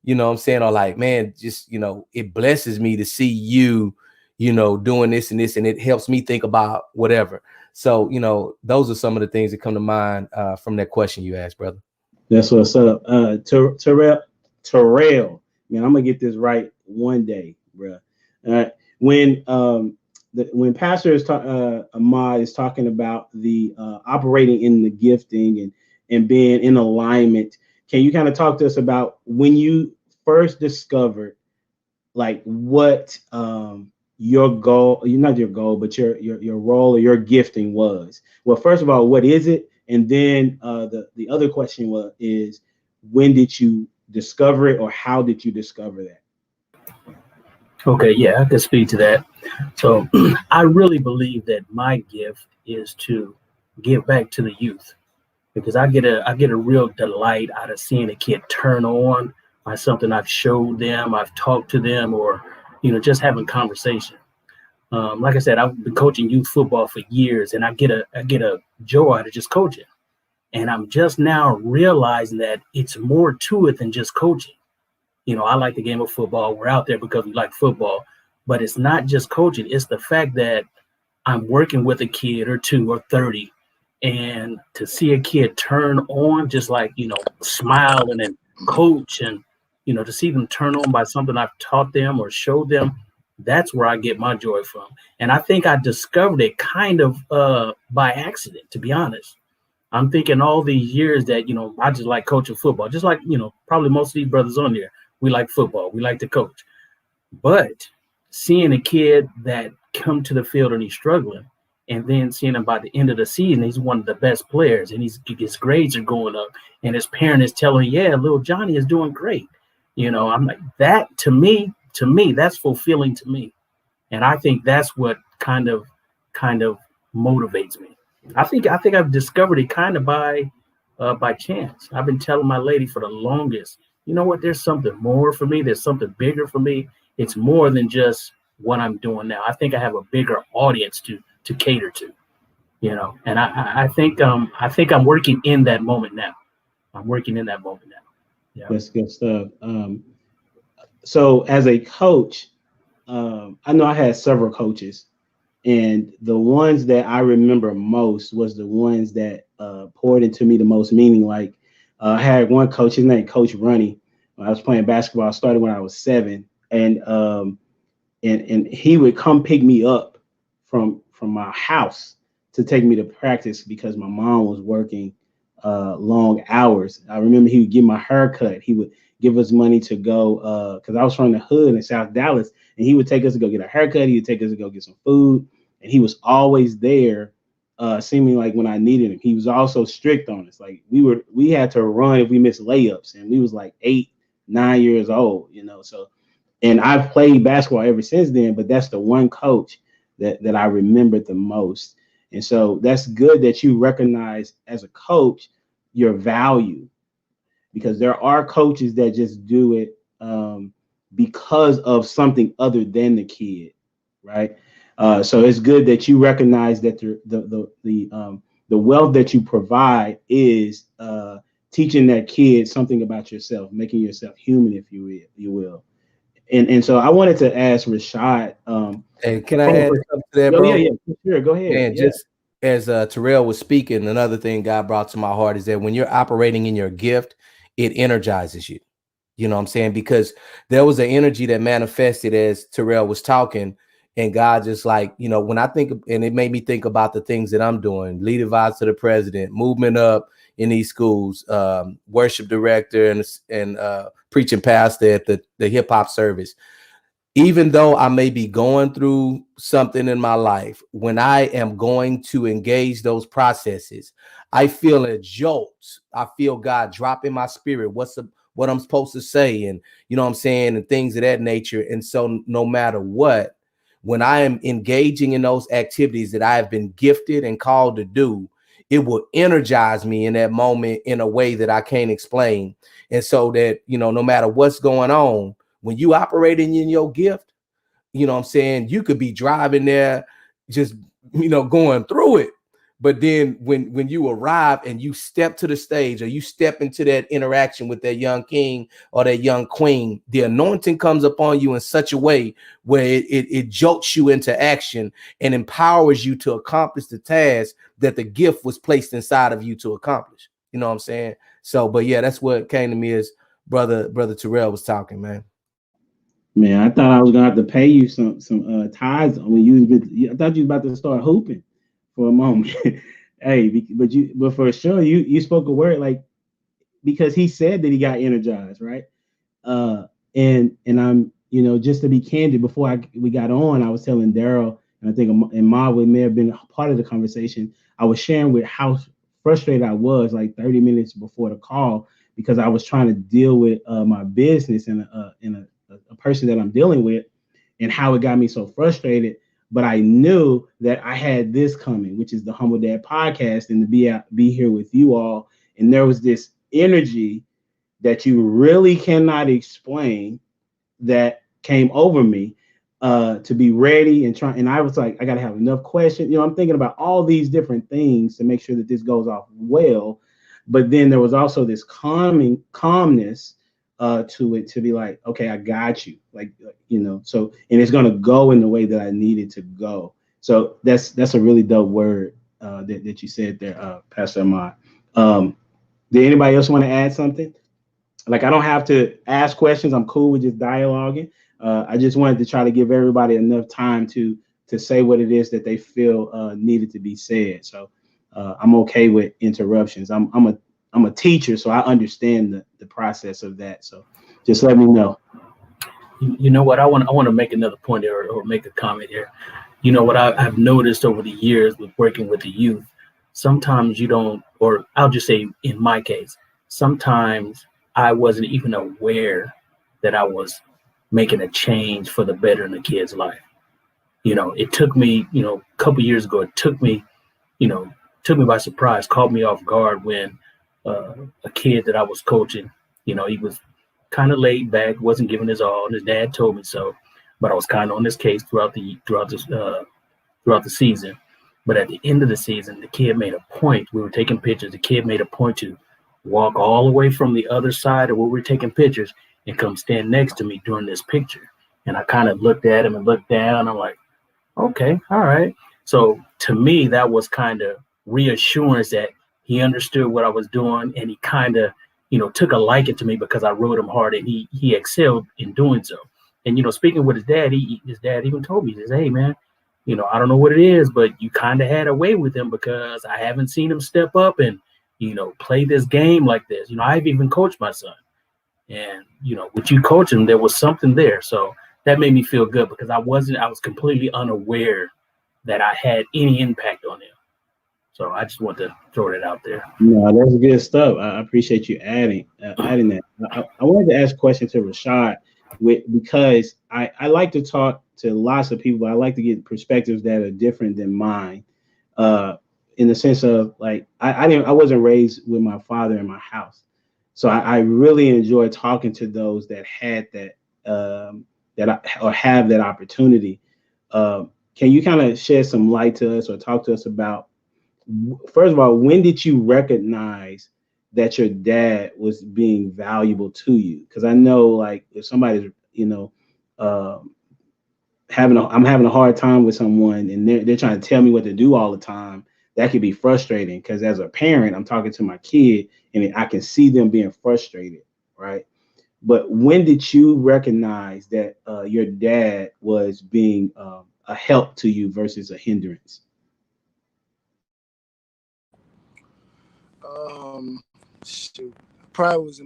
you know what I'm saying? Or like, man, just, you know, it blesses me to see you, you know, doing this and this, and it helps me think about whatever. So, you know, those are some of the things that come to mind from that question you asked, brother. That's what's up. Terrell, man, I'm gonna get this right one day, bro. When when Pastor is Ahmad is talking about the operating in the gifting and being in alignment, can you kind of talk to us about when you first discovered like what your goal, not your goal, but your role or your gifting was? Well, first of all, what is it? And then the other question is when did you discover it, or how did you discover that? Okay, yeah, I can speak to that. So I really believe that my gift is to give back to the youth, because I get a real delight out of seeing a kid turn on by something I've showed them, I've talked to them, or just having conversation. Like I said, I've been coaching youth football for years, and I get a joy out of just coaching. And I'm just now realizing that it's more to it than just coaching. I like the game of football. We're out there because we like football, but it's not just coaching. It's the fact that I'm working with a kid or two or 30, and to see a kid turn on, just like, smiling and coach, and, to see them turn on by something I've taught them or showed them, that's where I get my joy from. And I think I discovered it kind of by accident, to be honest. I'm thinking all these years that, I just like coaching football, just like, probably most of these brothers on there. We like football. We like to coach. But seeing a kid that come to the field and he's struggling, and then seeing him by the end of the season, he's one of the best players, and his grades are going up, and his parent is telling, yeah, little Johnny is doing great. I'm like, that to me, that's fulfilling to me. And I think that's what kind of motivates me. I think I've discovered it kind of by chance. I've been telling my lady for the longest, you know what, there's something more for me. There's something bigger for me. It's more than just what I'm doing now. I think I have a bigger audience to cater to, and I think I'm working in that moment now. Yeah. That's good stuff. So as a coach, I know I had several coaches, and the ones that I remember most was the ones that poured into me the most, meaning like I had one coach, his name Coach Ronnie. When I was playing basketball, I started when I was 7, and he would come pick me up from my house to take me to practice because my mom was working long hours. I remember he would give my haircut. He would give us money to go because I was from the hood in South Dallas, and he would take us to go get a haircut. He would take us to go get some food, and he was always there, seeming like when I needed him. He was also strict on us. Like we had to run if we missed layups, and we was like 8, 9 years old, So, and I've played basketball ever since then, but that's the one coach that I remembered the most. And so that's good that you recognize as a coach your value, because there are coaches that just do it because of something other than the kid, right? So it's good that you recognize that the wealth that you provide is teaching that kid something about yourself, making yourself human, if you will. And so I wanted to ask Rashaad. Hey, can I add something to that, bro? Yeah, sure. Go ahead. Man, just as Terrell was speaking, another thing God brought to my heart is that when you're operating in your gift, it energizes you. You know what I'm saying? Because there was an energy that manifested as Terrell was talking, and God just like, when I think, and it made me think about the things that I'm doing, lead advice to the president, movement up in these schools, worship director and preaching pastor at the hip hop service. Even though I may be going through something in my life, when I am going to engage those processes, I feel a jolt. I feel God drop in my spirit what I'm supposed to say, and what I'm saying, and things of that nature. And so no matter what, when I am engaging in those activities that I have been gifted and called to do, it will energize me in that moment in a way that I can't explain. And so that, no matter what's going on, when you operating in your gift, you know what I'm saying, you could be driving there just, going through it. But then when you arrive and you step to the stage, or you step into that interaction with that young king or that young queen, the anointing comes upon you in such a way where it jolts you into action and empowers you to accomplish the task that the gift was placed inside of you to accomplish. You know what I'm saying? So, but yeah, that's what came to me as brother Terrell was talking, man. Man, I thought I was gonna have to pay you some tithes when I thought you was about to start hooping for a moment. Hey, but for sure you spoke a word, like, because he said that he got energized, right? And I'm, just to be candid, before we got on, I was telling Darryl, and I think Ahmad may have been a part of the conversation. I was sharing with how frustrated I was, like 30 minutes before the call, because I was trying to deal with my business and a person that I'm dealing with, and how it got me so frustrated. But I knew that I had this coming, which is the Humble Dad podcast, and to be here with you all. And there was this energy that you really cannot explain that came over me, to be ready and try. And I was like, I got to have enough questions. I'm thinking about all these different things to make sure that this goes off well. But then there was also this calmness to it, to be like, okay, I got you. So, and it's going to go in the way that I need it to go. So that's a really dope word that you said there, Pastor Ahmad. Did anybody else want to add something? Like, I don't have to ask questions. I'm cool with just dialoguing. I just wanted to try to give everybody enough time to say what it is that they feel needed to be said. So I'm okay with interruptions. I'm a teacher, so I understand the process of that. So just let me know. You know what? I want to make another point here, or make a comment here. You know what I've noticed over the years with working with the youth, sometimes you don't, or I'll just say in my case, sometimes I wasn't even aware that I was making a change for the better in the kid's life. It took me, a couple years ago, it took me by surprise, caught me off guard when a kid that I was coaching, he was kind of laid back, wasn't giving his all, and his dad told me so. But I was kind of on this case throughout the season. But at the end of the season, the kid made a point. We were taking pictures. The kid made a point to walk all the way from the other side of where we're taking pictures and come stand next to me during this picture. And I kind of looked at him and looked down. I'm like, okay, all right. So to me, that was kind of reassurance that he understood what I was doing, and he kind of, took a liking to me because I rode him hard, and he excelled in doing so. And, speaking with his dad, his dad even told me, he says, hey, man, I don't know what it is, but you kind of had a way with him because I haven't seen him step up and, play this game like this. I've even coached my son. And, with you coaching, there was something there. So that made me feel good because I was completely unaware that I had any impact on him. So I just want to throw that out there. No, that's good stuff. I appreciate you adding that. I wanted to ask a question to Rashaad, because I like to talk to lots of people. I like to get perspectives that are different than mine, in the sense of, like, I wasn't raised with my father in my house, so I really enjoy talking to those that had that or have that opportunity. Can you kind of shed some light to us or talk to us about, first of all, when did you recognize that your dad was being valuable to you? Because I know, like, if somebody's, I'm having a hard time with someone and they're trying to tell me what to do all the time, that could be frustrating. Because as a parent, I'm talking to my kid and I can see them being frustrated, right? But when did you recognize that your dad was being a help to you versus a hindrance? Shoot, I was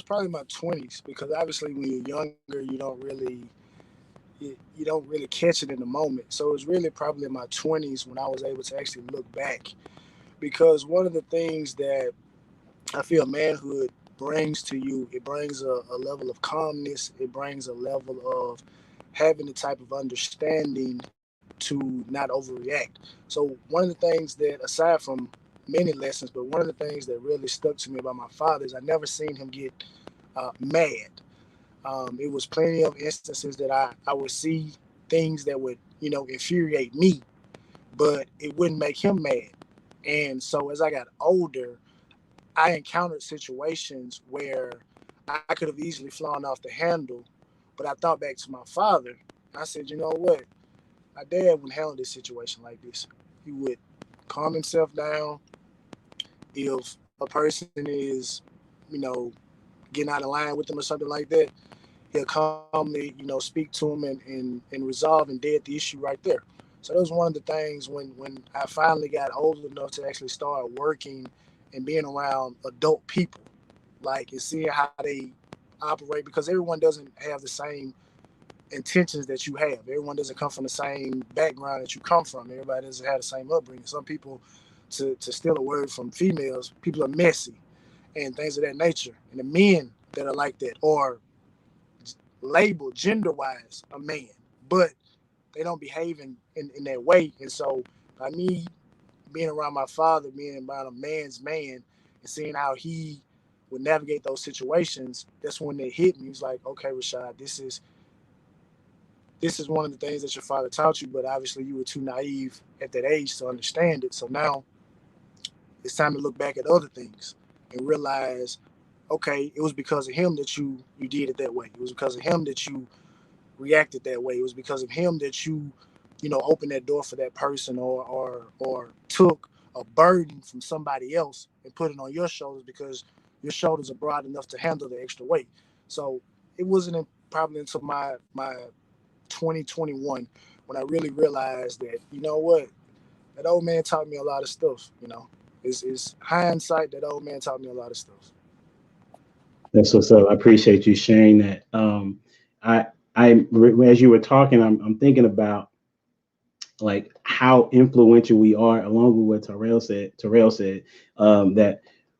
probably in my 20s, because obviously when you're younger, you don't really catch it in the moment. So it was really probably in my 20s when I was able to actually look back, because one of the things that I feel manhood brings to you, it brings a level of calmness. It brings a level of having the type of understanding to not overreact. So one of the things that, aside from many lessons, but one of the things that really stuck to me about my father is I never seen him get mad. It was plenty of instances that I would see things that would, infuriate me, but it wouldn't make him mad. And so as I got older, I encountered situations where I could have easily flown off the handle, but I thought back to my father. I said, you know what? My dad wouldn't handle this situation like this. He would calm himself down. If a person is, getting out of line with him or something like that, he'll calmly, speak to him and resolve and dead the issue right there. So that was one of the things when I finally got old enough to actually start working and being around adult people, like, and seeing how they operate, because everyone doesn't have the same intentions that you have. Everyone doesn't come from the same background that you come from. Everybody doesn't have the same upbringing. Some people, to steal a word from females, people are messy and things of that nature. And the men that are like that, or labeled gender-wise a man, but they don't behave in that way. And so by me being around my father, being around a man's man, and seeing how he would navigate those situations, that's when it hit me. He's like, okay, Rashaad, this is one of the things that your father taught you, but obviously you were too naive at that age to understand it. So now it's time to look back at other things and realize, okay, it was because of him that you did it that way. It was because of him that you reacted that way. It was because of him that you opened that door for that person, or took a burden from somebody else and put it on your shoulders because your shoulders are broad enough to handle the extra weight. So it wasn't probably until my 2021 when I really realized that, you know what, that old man taught me a lot of stuff. It's hindsight. That old man taught me a lot of stuff. That's what's up. I appreciate you sharing that. As you were talking, I'm thinking about like how influential we are, along with what Terrell said, that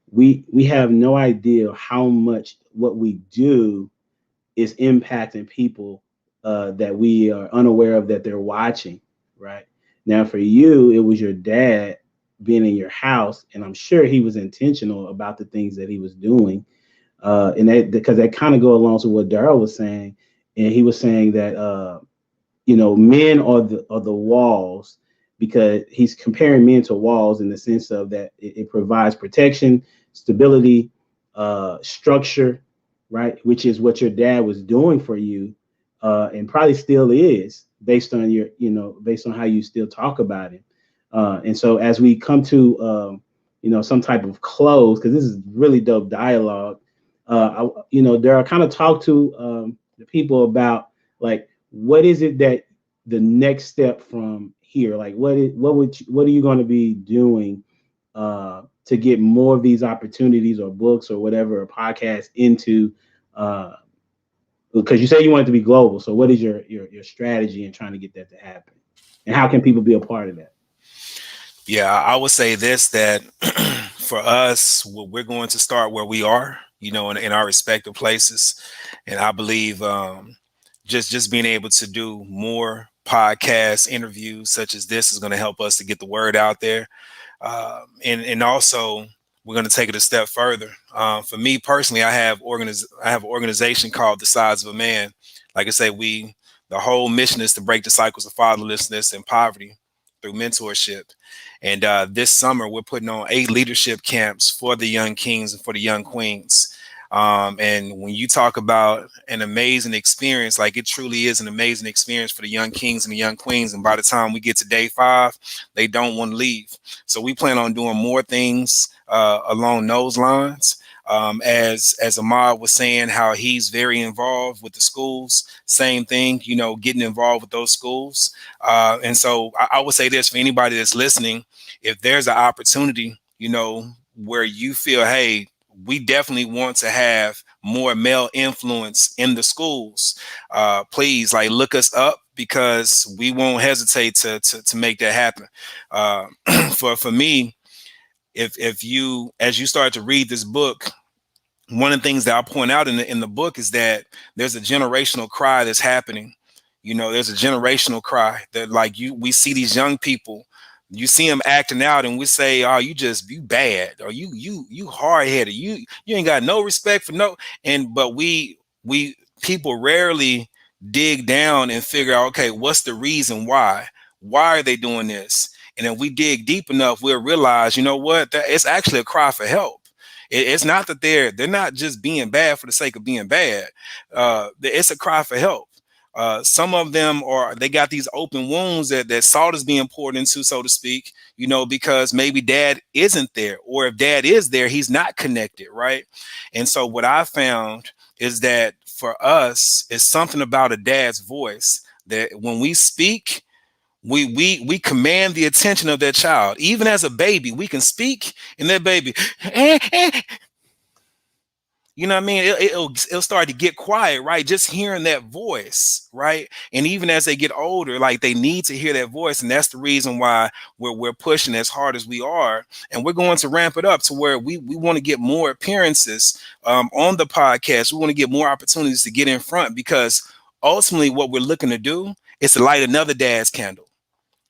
we have no idea how much what we do is impacting people that we are unaware of that they're watching. Right now, for you, it was your dad being in your house, and I'm sure he was intentional about the things that he was doing. And that, because that kind of go along with what Darryl was saying, and he was saying that men are the walls, because he's comparing men to walls in the sense of that it provides protection, stability, structure, right? Which is what your dad was doing for you, and probably still is, based on based on how you still talk about him. And so as we come to some type of close, because this is really dope dialogue. Darryl, kind of talk to the people about, like, what is it that the next step from here? Like, what are you going to be doing to get more of these opportunities, or books, or whatever, or podcasts into? Because you say you want it to be global. So what is your strategy in trying to get that to happen? And how can people be a part of that? Yeah, I would say this, that for us, we're going to start where we are, in our respective places. And I believe just being able to do more podcast interviews such as this is going to help us to get the word out there. And also, we're going to take it a step further. For me personally, I have an organization called The Size of a Man. Like I say, the whole mission is to break the cycles of fatherlessness and poverty through mentorship. And this summer, we're putting on 8 leadership camps for the young kings and for the young queens. And when you talk about an amazing experience, like, it truly is an amazing experience for the young kings and the young queens. And by the time we get to day 5, they don't want to leave. So we plan on doing more things along those lines. As Ahmad was saying, how he's very involved with the schools, same thing, getting involved with those schools. And so I would say this for anybody that's listening: if there's an opportunity, where you feel, hey, we definitely want to have more male influence in the schools, please, like, look us up, because we won't hesitate to make that happen. For me, if you, as you start to read this book, one of the things that I point out in the book is that there's a generational cry that's happening. There's a generational cry that, like, we see these young people, you see them acting out, and we say, oh, you bad, or you hard headed, you ain't got no respect for but we people rarely dig down and figure out, okay, what's the reason why are they doing this? And if we dig deep enough, we'll realize, you know what, that it's actually a cry for help. It's not that they're not just being bad for the sake of being bad. It's a cry for help. Some of them they got these open wounds that salt is being poured into, so to speak, you know, because maybe dad isn't there, or if dad is there, he's not connected, right? And so what I found is that for us, it's something about a dad's voice that when we speak, we command the attention of that child. Even as a baby, we can speak, and that baby, you know what I mean? It'll start to get quiet, right? Just hearing that voice, right? And even as they get older, like they need to hear that voice, and that's the reason why we're pushing as hard as we are, and we're going to ramp it up to where we want to get more appearances on the podcast. We want to get more opportunities to get in front, because ultimately, what we're looking to do is to light another dad's candle.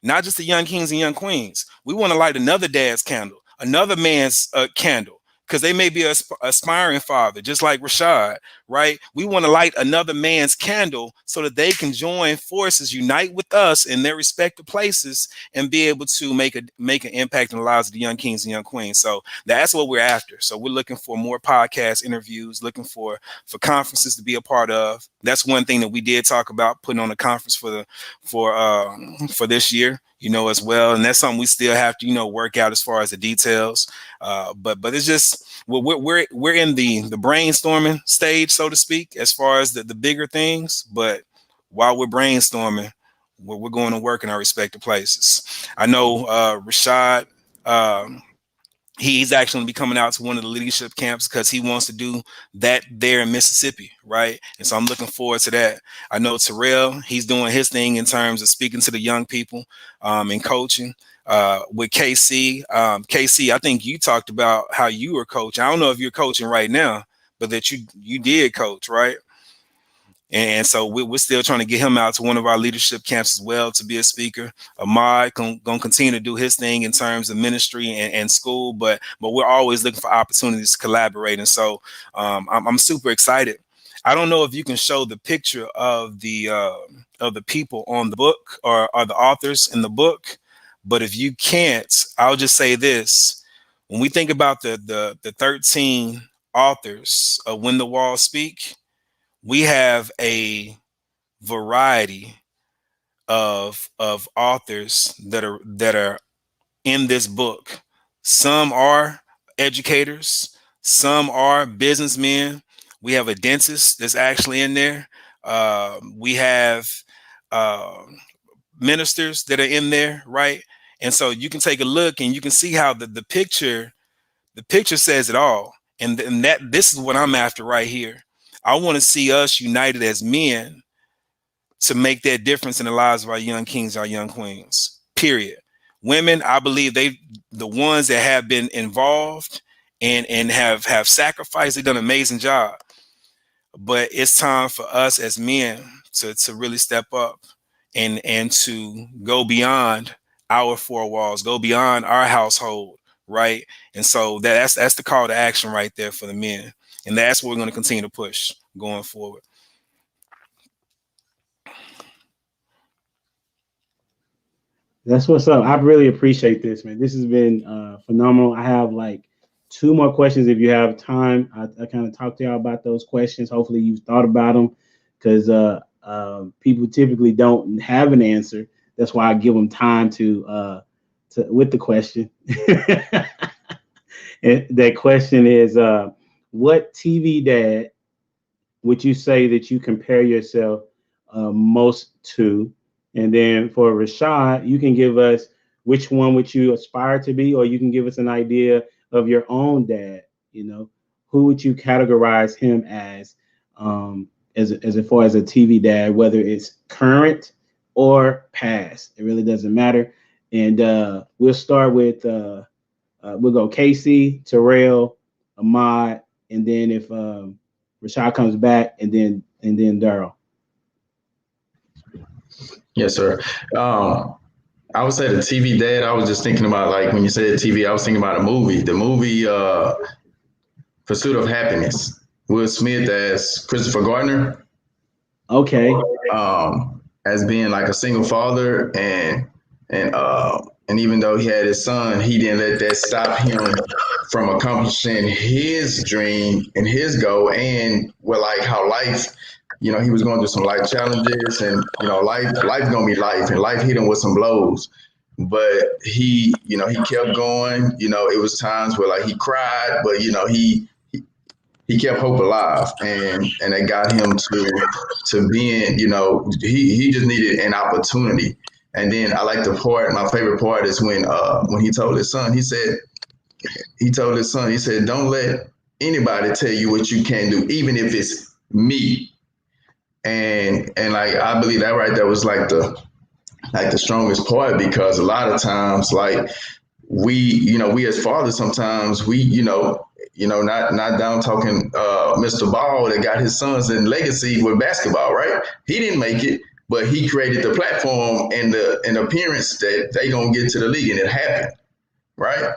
Not just the young kings and young queens. We want to light another dad's candle, another man's candle, because they may be an aspiring father, just like Rashaad, right? We want to light another man's candle so that they can join forces, unite with us in their respective places, and be able to make an impact in the lives of the young kings and young queens. So that's what we're after. So we're looking for more podcast interviews, looking for conferences to be a part of. That's one thing that we did talk about, putting on a conference for this year, you know, as well. And that's something we still have to, you know, work out as far as the details. But it's just, we're in the brainstorming stage, so to speak, as far as the bigger things. But while we're brainstorming, we're going to work in our respective places. I know Rashaad, he's actually going to be coming out to one of the leadership camps because he wants to do that there in Mississippi, right? And so I'm looking forward to that. I know Terrell, he's doing his thing in terms of speaking to the young people and coaching. With KC, I think you talked about how you were coaching. I don't know if you're coaching right now, but that you did coach, right? And so we're still trying to get him out to one of our leadership camps as well to be a speaker. Ahmad going to continue to do his thing in terms of ministry and school, but we're always looking for opportunities to collaborate. And so I'm super excited. I don't know if you can show the picture of the people on the book or the authors in the book, but if you can't, I'll just say this. When we think about the 13 authors of When the Walls Speak, we have a variety of authors that are in this book. Some are educators, some are businessmen. We have a dentist that's actually in there. We have ministers that are in there, right? And so you can take a look and you can see how the picture says it all. And that this is what I'm after right here. I want to see us united as men to make that difference in the lives of our young kings, our young queens, period. Women, I believe the ones that have been involved and have sacrificed, they've done an amazing job. But it's time for us as men to really step up and to go beyond our four walls, go beyond our household, right? And so that's the call to action right there for the men. And that's what we're going to continue to push going forward. That's what's up. I really appreciate this, man. This has been phenomenal. I have like 2 more questions if you have time. I kind of talked to y'all about those questions. Hopefully you've thought about them, because people typically don't have an answer. That's why I give them time to with the question. And that question is, what TV dad would you say that you compare yourself most to? And then for Rashaad, you can give us which one would you aspire to be, or you can give us an idea of your own dad. You know, who would you categorize him as far as a TV dad, whether it's current or past? It really doesn't matter. And we'll start with we'll go Casey, Terrell, Ahmad, and then if Rashaad comes back, and then Darryl. Yes, sir. I would say the TV dad. I was just thinking about, like, when you said TV, I was thinking about the movie Pursuit of Happiness. Will Smith as Christopher Gardner. Okay. As being like a single father and And even though he had his son, he didn't let that stop him from accomplishing his dream and his goal. And well, like how life, he was going through some life challenges, and life gonna be life, and life hit him with some blows. But he kept going. It was times where like he cried, but he kept hope alive, and it got him to being, he just needed an opportunity. And then I like the part, my favorite part is when he told his son, he said, don't let anybody tell you what you can do, even if it's me. And like, I believe that right there was like the strongest part, because a lot of times, like, we as fathers, sometimes not down talking Mr. Ball that got his sons in legacy with basketball, right? He didn't make it, but he created the platform and the appearance that they gonna get to the league, and it happened, right?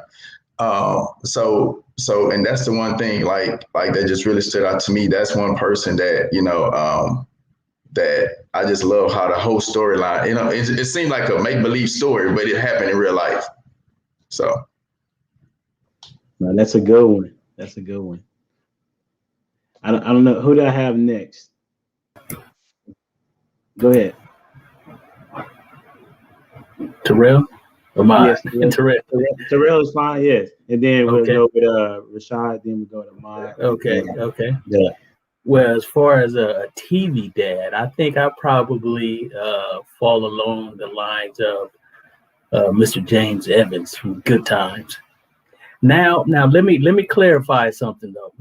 So and that's the one thing like that just really stood out to me. That's one person that that I just love how the whole storyline. It seemed like a make-believe story, but it happened in real life. So. No, that's a good one. That's a good one. I don't know, who do I have next? Go ahead. Terrell? Ahmad. Yes, Terrell. Terrell is fine, yes. And then we'll go with Rashaad, then we'll go to Ahmad. Okay. Yeah. Well, as far as a TV dad, I think I probably fall along the lines of Mr. James Evans from Good Times. Now let me clarify something though.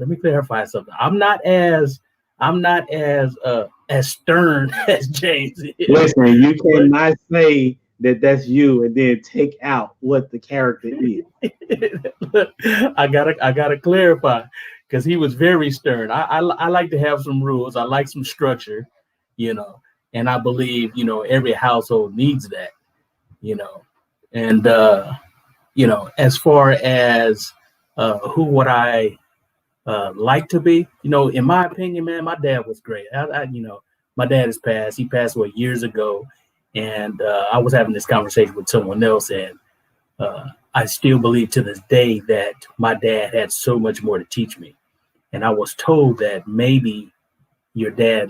I'm not as stern as James is. Listen, you cannot say that that's you and then take out what the character is. Look, I gotta clarify, because he was very stern. I like to have some rules. I like some structure, and I believe every household needs that, and as far as who would I like to be, in my opinion, man, my dad was great. My dad has passed. He passed away years ago, and I was having this conversation with someone else, and I still believe to this day that my dad had so much more to teach me. And I was told that maybe your dad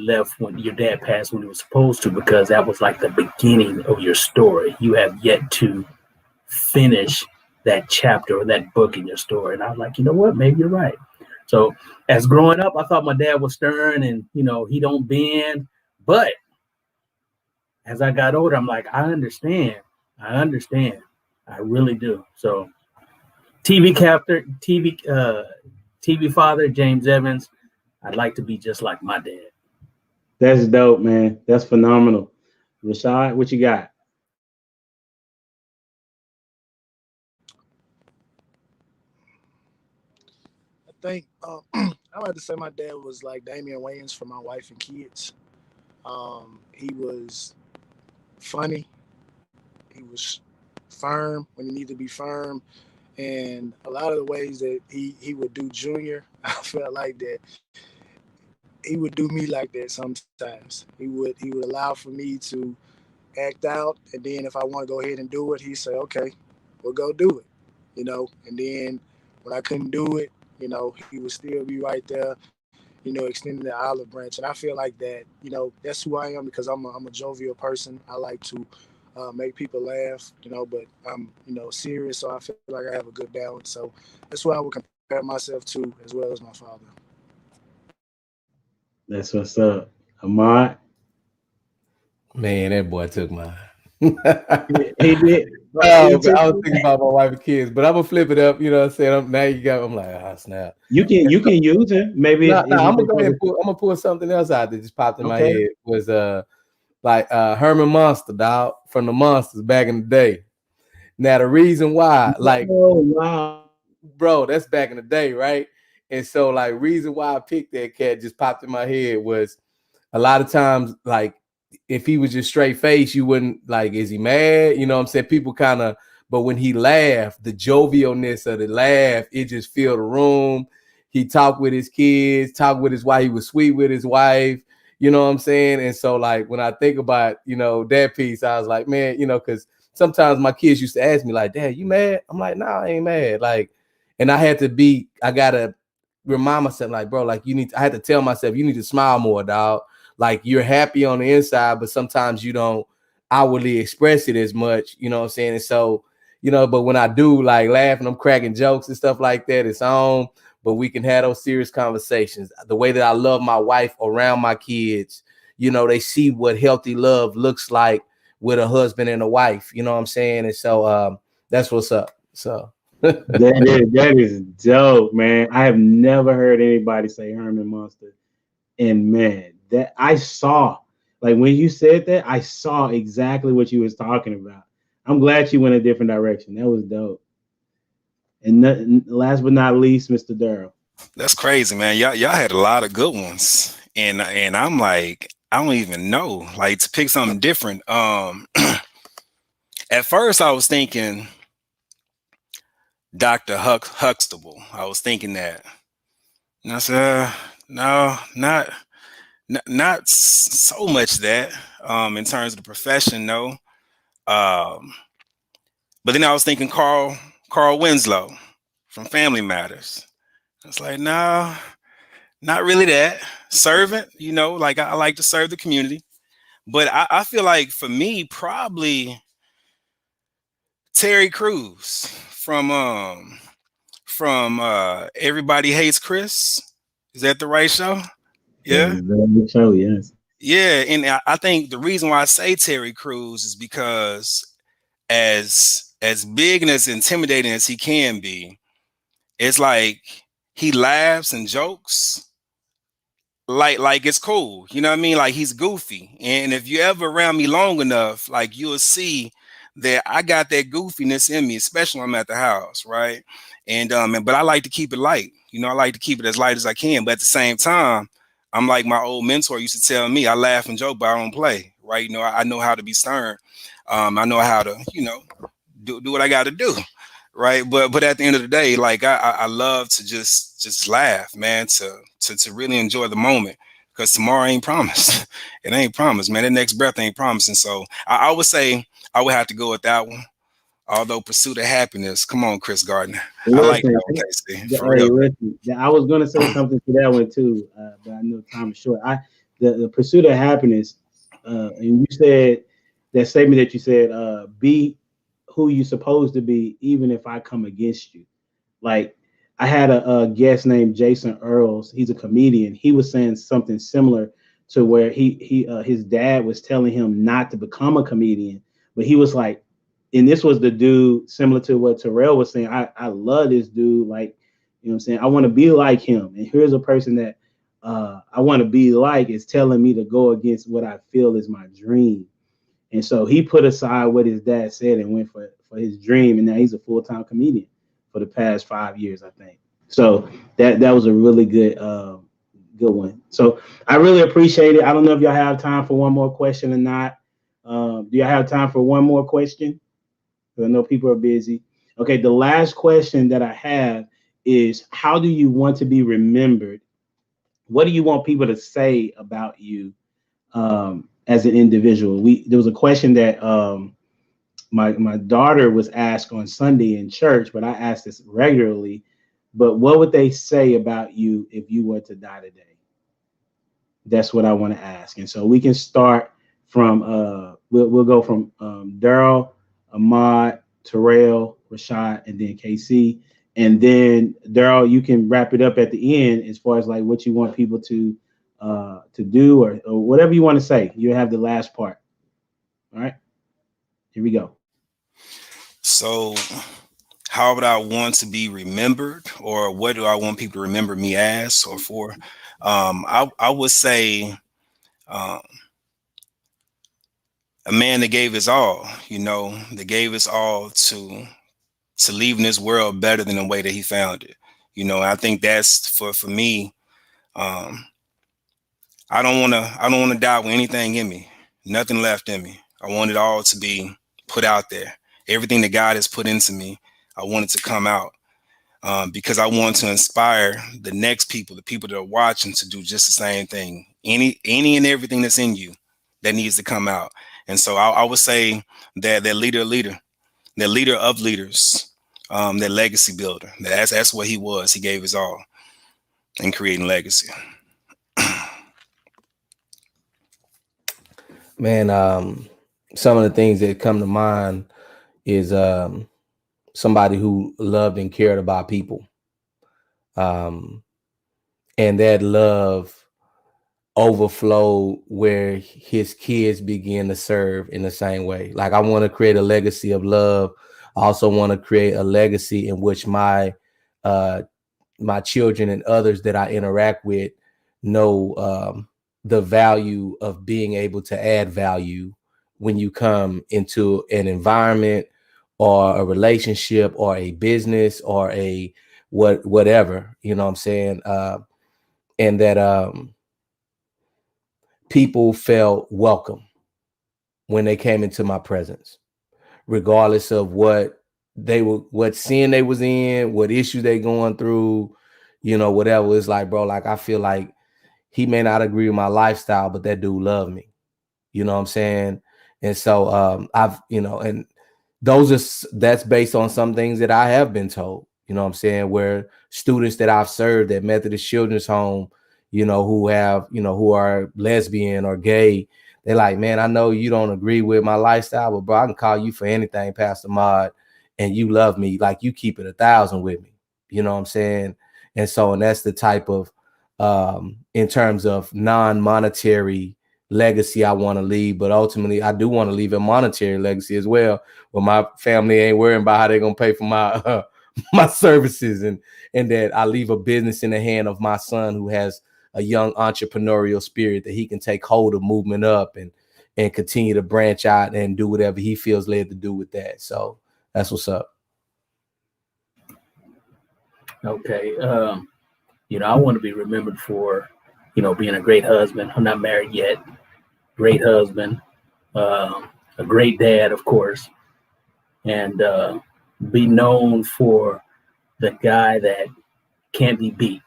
passed when he was supposed to, because that was like the beginning of your story. You have yet to finish that chapter or that book in your story. And I was like, you know what? Maybe you're right. So as growing up, I thought my dad was stern and, he don't bend. But as I got older, I'm like, I understand. I really do. So TV father, James Evans, I'd like to be just like my dad. That's dope, man. That's phenomenal. Rashaad, what you got? I think I like to say my dad was like Damian Wayans for my wife and kids. He was funny. He was firm when he needed to be firm. And a lot of the ways that he would do Junior, I felt like that he would do me like that sometimes. He would allow for me to act out, and then if I want to go ahead and do it, he'd say, okay, we'll go do it, And then when I couldn't do it, he would still be right there, extending the olive branch. And I feel like that, that's who I am, because I'm a jovial person. I like to make people laugh, but I'm, serious. So I feel like I have a good balance. So that's what I would compare myself to, as well as my father. That's what's up. Ahmad? Man, that boy took mine. He did. I was thinking about my wife and kids, but I'm gonna flip it up. You know what I'm saying? I'm like, oh snap. You can use it. Maybe I'm gonna pull something else out that just popped in my head. Was like Herman Munster, dog, from the Monsters back in the day. Now the reason why, like, oh wow, bro, that's back in the day, right? And so, like, reason why I picked that cat just popped in my head was a lot of times, like, if he was just straight face, you wouldn't like, is he mad? You know what I'm saying? People kind of, but when he laughed, the jovialness of the laugh, it just filled the room. He talked with his kids, talked with his wife. He was sweet with his wife. You know what I'm saying? And so, like, when I think about, that piece, I was like, man, because sometimes my kids used to ask me like, Dad, you mad? I'm like, nah, I ain't mad. Like, and I gotta remind myself, like, bro, like I had to tell myself, you need to smile more, dog. Like, you're happy on the inside, but sometimes you don't outwardly express it as much, you know what I'm saying? And so, you know, but when I do, like, laugh and I'm cracking jokes and stuff like that, it's on, but we can have those serious conversations. The way that I love my wife around my kids, you know, they see what healthy love looks like with a husband and a wife, you know what I'm saying? And so that's what's up. So that is dope, man. I have never heard anybody say Herman Monster. And man, that I saw, like when you said that, I saw exactly what you was talking about. I'm glad you went a different direction. That was dope. And last but not least, Mr. Darryl. That's crazy, man. Y'all had a lot of good ones, and I'm like, I don't even know, like, to pick something different. At first, I was thinking Dr. Huxtable. I was thinking that, and I said, no, not so much that. In terms of the profession, no. But then I was thinking Carl Winslow from Family Matters. I was like, no, not really that. Servant, you know, like I like to serve the community. But I feel like for me, probably Terry Crews from Everybody Hates Chris. Is that the right show? Yeah. That show, yes. Yeah. And I think the reason why I say Terry Crews is because as big and as intimidating as he can be, it's like he laughs and jokes like it's cool, you know what I mean? Like, he's goofy, and if you ever around me long enough, like, you'll see that I got that goofiness in me, especially when I'm at the house, right? And but I like to keep it light, you know. I like to keep it as light as I can, but at the same time, I'm like my old mentor used to tell me, I laugh and joke, but I don't play, right? You know, I know how to be stern. I know how to, you know, do what I got to do, right? But at the end of the day, like, I love to just laugh, man, to really enjoy the moment, because tomorrow ain't promised. It ain't promised, man. The next breath ain't promising. So I would say I would have to go with that one. Although Pursuit of Happiness, come on, Chris Gardner. I like that one, Casey. For real. Listen, I was going to say something to that one too, but I know time is short. The Pursuit of Happiness, and you said that statement that you said, be who you supposed to be, even if I come against you. Like, I had a guest named Jason Earls. He's a comedian. He was saying something similar to where his dad was telling him not to become a comedian, but he was like, and this was the dude similar to what Terrell was saying. I love this dude. Like, you know what I'm saying? I want to be like him. And here's a person that I want to be like is telling me to go against what I feel is my dream. And so he put aside what his dad said and went for his dream. And now he's a full-time comedian for the past 5 years, I think. So that was a really good one. So I really appreciate it. I don't know if y'all have time for one more question or not. Do y'all have time for one more question? Because I know people are busy. Okay, the last question that I have is, how do you want to be remembered? What do you want people to say about you as an individual? There was a question that my daughter was asked on Sunday in church, but I ask this regularly. But what would they say about you if you were to die today? That's what I want to ask. And so we can start from we'll go from Darryl, Ahmad, Terrell, Rashaad, and then KC. And then Darryl, you can wrap it up at the end as far as like what you want people to do or whatever you want to say. You have the last part. All right. Here we go. So, how would I want to be remembered, or what do I want people to remember me as or for? I would say a man that gave his all, you know, that gave his all to leaving this world better than the way that he found it. You know, I think that's for me. I don't want to die with anything in me, nothing left in me. I want it all to be put out there. Everything that God has put into me, I want it to come out, because I want to inspire the next people, the people that are watching, to do just the same thing. Any and everything that's in you that needs to come out. And so I would say that that leader of leaders, that legacy builder, that's what he was. He gave his all in creating legacy. Man, some of the things that come to mind is somebody who loved and cared about people. And that love overflowed where his kids began to serve in the same way. Like, I want to create a legacy of love. I also want to create a legacy in which my children and others that I interact with know the value of being able to add value when you come into an environment or a relationship or a business or a whatever, you know what I'm saying? And that people felt welcome when they came into my presence, regardless of what sin they was in, what issues they going through, you know, whatever. It's like, bro, like, I feel like he may not agree with my lifestyle, but that dude loved me. You know what I'm saying? And so I've, you know, and that's based on some things that I have been told, you know what I'm saying, where students that I've served at Methodist Children's Home, you know, who are lesbian or gay, they're like, man, I know you don't agree with my lifestyle, but bro, I can call you for anything, Pastor Ahmad, and you love me. Like, you keep it 1,000 with me. You know what I'm saying? And so, and that's the type of, in terms of non-monetary legacy I want to leave, but ultimately I do want to leave a monetary legacy as well, where my family ain't worrying about how they're going to pay for my, my services, and that I leave a business in the hand of my son who has a young entrepreneurial spirit that he can take hold of movement up and continue to branch out and do whatever he feels led to do with that. So that's what's up. Okay. You know, I want to be remembered for, you know, being a great husband. I'm not married yet. Great husband, a great dad, of course, and be known for the guy that can't be beat.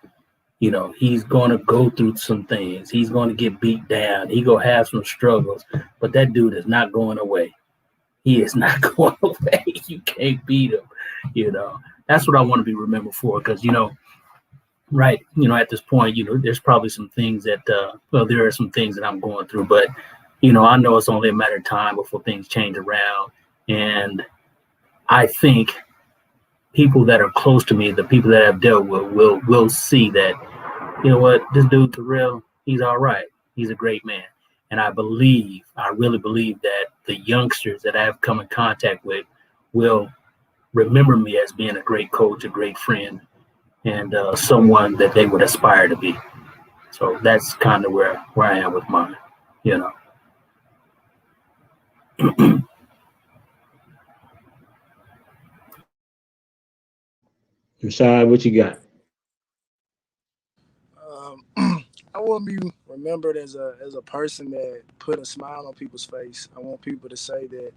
You know, he's going to go through some things. He's going to get beat down. He going to have some struggles, but that dude is not going away. He is not going away. You can't beat him. You know, that's what I want to be remembered for, because, you know, right, you know, at this point, you know, there's probably some things that, there are some things that I'm going through, but, you know, I know it's only a matter of time before things change around. And I think people that are close to me, the people that I've dealt with, will see that, you know what, this dude Terrell, he's all right. He's a great man. And I really believe that the youngsters that I have come in contact with will remember me as being a great coach, a great friend, and someone that they would aspire to be. So that's kind of where I am with mine, you know. Rashaad, what you got? I want to be remembered as a person that put a smile on people's face. I want people to say that,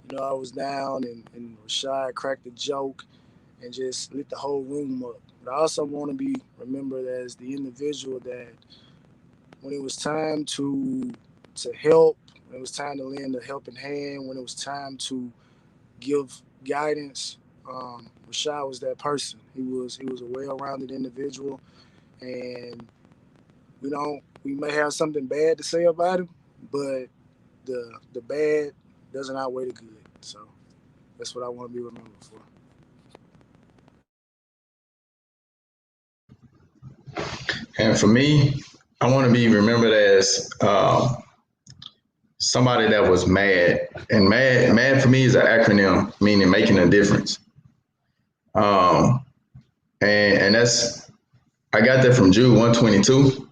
you know, I was down and Rashaad cracked a joke and just lit the whole room up. But I also want to be remembered as the individual that, when it was time to help, when it was time to lend a helping hand, when it was time to give guidance, Rashaad was that person. He was a well-rounded individual, and we may have something bad to say about him, but the bad doesn't outweigh the good. So that's what I want to be remembered for. And for me, I want to be remembered as somebody that was mad. And mad for me is an acronym meaning making a difference. And that's, I got that from Jude 122.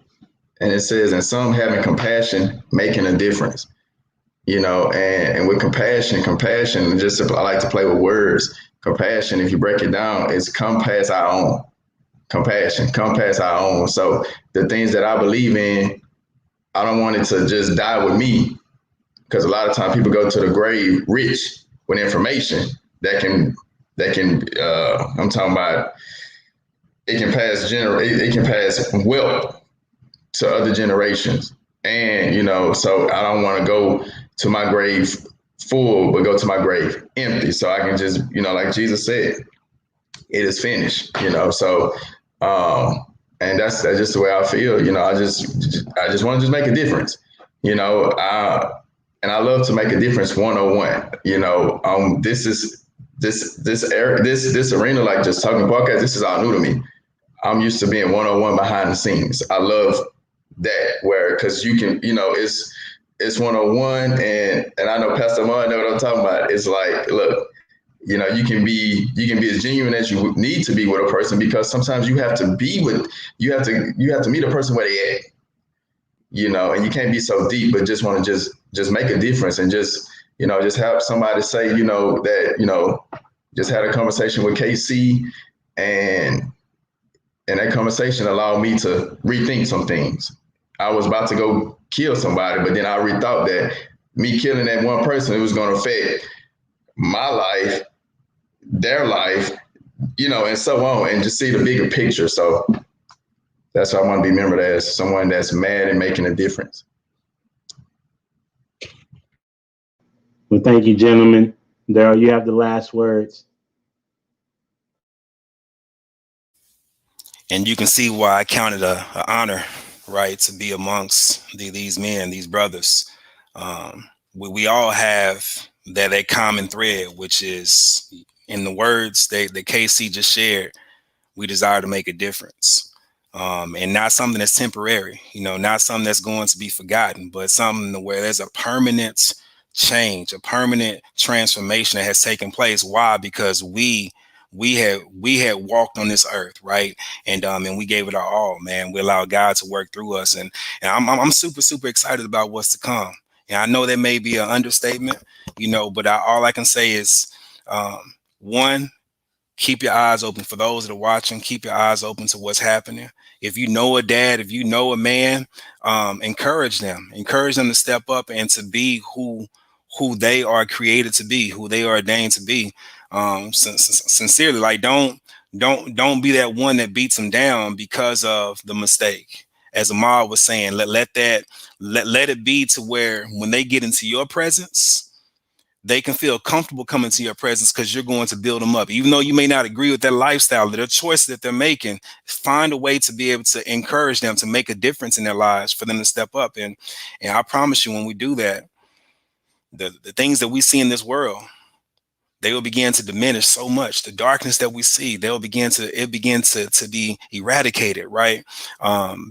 And it says, and some having compassion, making a difference. You know, and with compassion, just, I like to play with words. Compassion, if you break it down, is come past our own. Compassion, come past our own. So the things that I believe in, I don't want it to just die with me, because a lot of times people go to the grave rich with information that can I'm talking about, it can pass wealth to other generations. And, you know, so I don't want to go to my grave full, but go to my grave empty. So I can just, like Jesus said, it is finished, So, and that's just the way I feel, I just want to just make a difference, and I love to make a difference one-on-one, this arena, like just talking podcast, this is all new to me. I'm used to being one-on-one behind the scenes. I love that, where, cause you can, it's one-on-one, and I know Pastor Ahmad know what I'm talking about. It's like, look, you can be as genuine as you need to be with a person, because sometimes you have to meet a person where they at, and you can't be so deep, but just want to just make a difference, and just have somebody say, that, just had a conversation with KC, and that conversation allowed me to rethink some things. I was about to go kill somebody, but then I rethought that me killing that one person, it was going to affect my life, their life, and so on, and just see the bigger picture. So that's why I want to be remembered as someone that's mad and making a difference. Well, thank you, gentlemen. Darryl, you have the last words. And you can see why I counted an honor, right, to be amongst these men, these brothers. We all have that common thread, which is, in the words that KC just shared, we desire to make a difference. And not something that's temporary, not something that's going to be forgotten, but something where there's a permanent change, a permanent transformation that has taken place. Why? Because we had walked on this earth, right? And we gave it our all, man. We allowed God to work through us, and I'm super, super excited about what's to come. And I know that may be an understatement, but all I can say is, one, keep your eyes open. For those that are watching, keep your eyes open to what's happening. If you know a dad, if you know a man, encourage them to step up and to be who they are created to be, who they are ordained to be. Sincerely, like don't be that one that beats them down because of the mistake. As Ahmad was saying, let it be to where when they get into your presence, they can feel comfortable coming to your presence, because you're going to build them up. Even though you may not agree with their lifestyle, their choices that they're making, find a way to be able to encourage them to make a difference in their lives, for them to step up. And I promise you, when we do that, the things that we see in this world, they will begin to diminish so much. The darkness that we see, it begins to be eradicated, right?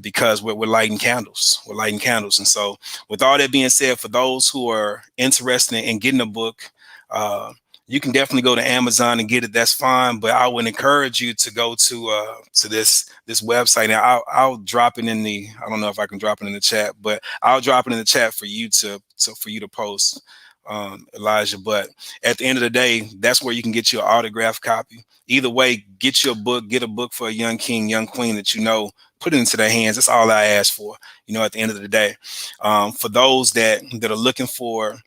Because we're lighting candles. We're lighting candles. And so, with all that being said, for those who are interested in getting a book, you can definitely go to Amazon and get it. That's fine. But I would encourage you to go to this website. Now I'll drop it in the, I don't know if I can drop it in the chat, but I'll drop it in the chat for you to post. Elijah, but at the end of the day, that's where you can get your autographed copy. Either way, get your book, get a book for a young king, young queen that put it into their hands. That's all I ask for, at the end of the day. For those that are looking for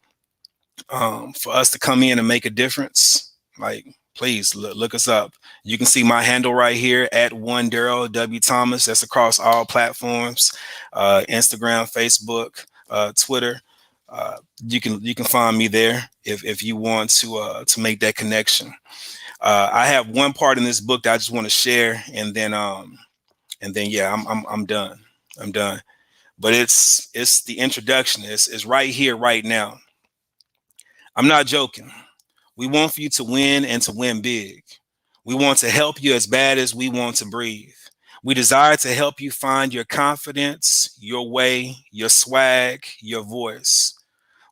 us to come in and make a difference, like, please look us up. You can see my handle right here at Darryl W. Thomas. That's across all platforms, Instagram, Facebook, Twitter. You can find me there if you want to make that connection. I have one part in this book that I just want to share, and then yeah, I'm done. I'm done. But it's the introduction. It's right here, right now. I'm not joking. We want for you to win, and to win big. We want to help you as bad as we want to breathe. We desire to help you find your confidence, your way, your swag, your voice.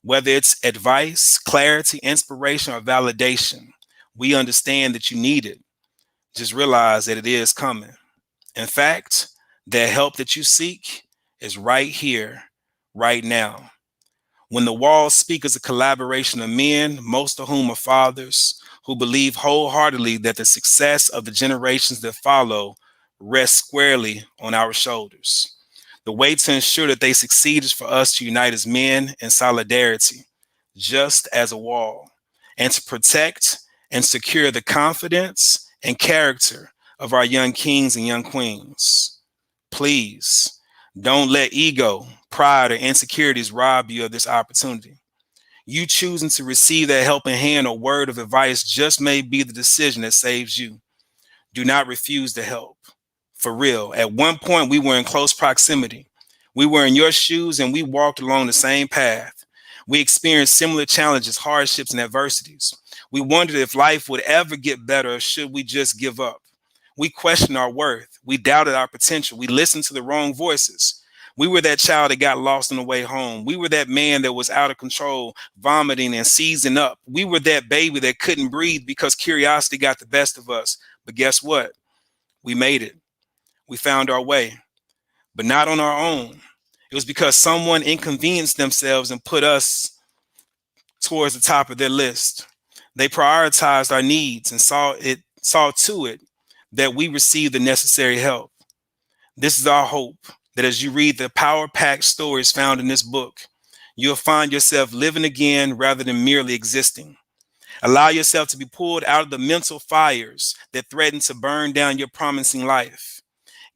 Whether it's advice, clarity, inspiration, or validation, we understand that you need it. Just realize that it is coming. In fact, the help that you seek is right here, right now. When the walls speak as a collaboration of men, most of whom are fathers, who believe wholeheartedly that the success of the generations that follow rests squarely on our shoulders. The way to ensure that they succeed is for us to unite as men in solidarity, just as a wall, and to protect and secure the confidence and character of our young kings and young queens. Please don't let ego, pride, or insecurities rob you of this opportunity. You choosing to receive that helping hand or word of advice just may be the decision that saves you. Do not refuse the help. For real, at one point we were in close proximity. We were in your shoes and we walked along the same path. We experienced similar challenges, hardships, and adversities. We wondered if life would ever get better or should we just give up. We questioned our worth. We doubted our potential. We listened to the wrong voices. We were that child that got lost on the way home. We were that man that was out of control, vomiting and seizing up. We were that baby that couldn't breathe because curiosity got the best of us. But guess what? We made it. We found our way, but not on our own. It was because someone inconvenienced themselves and put us towards the top of their list. They prioritized our needs and saw to it that we received the necessary help. This is our hope, that as you read the power-packed stories found in this book, you'll find yourself living again rather than merely existing. Allow yourself to be pulled out of the mental fires that threaten to burn down your promising life.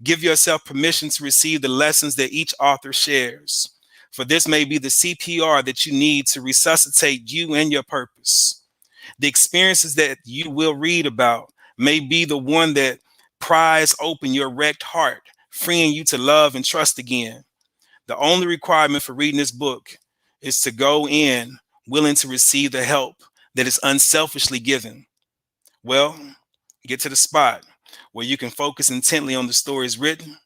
Give yourself permission to receive the lessons that each author shares, for this may be the CPR that you need to resuscitate you and your purpose. The experiences that you will read about may be the one that pries open your wrecked heart, freeing you to love and trust again. The only requirement for reading this book is to go in willing to receive the help that is unselfishly given. Well, get to the spot where you can focus intently on the stories written.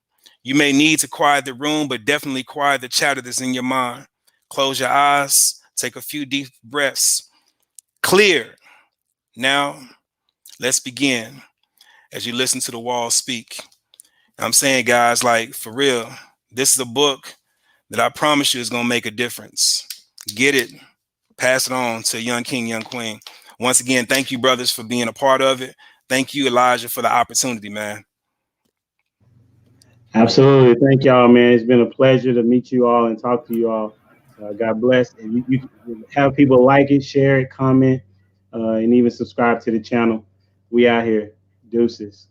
You may need to quiet the room, but definitely quiet the chatter that's in your mind. Close your eyes, take a few deep breaths. Clear. Now, let's begin as you listen to the walls speak. I'm saying, guys, like, for real, this is a book that I promise you is going to make a difference. Get it. Pass it on to young king, young queen. Once again, thank you, brothers, for being a part of it. Thank you, Elijah, for the opportunity, man. Absolutely. Thank y'all, man. It's been a pleasure to meet you all and talk to you all. God bless. And you have people like it, share it, comment, and even subscribe to the channel. We out here. Deuces.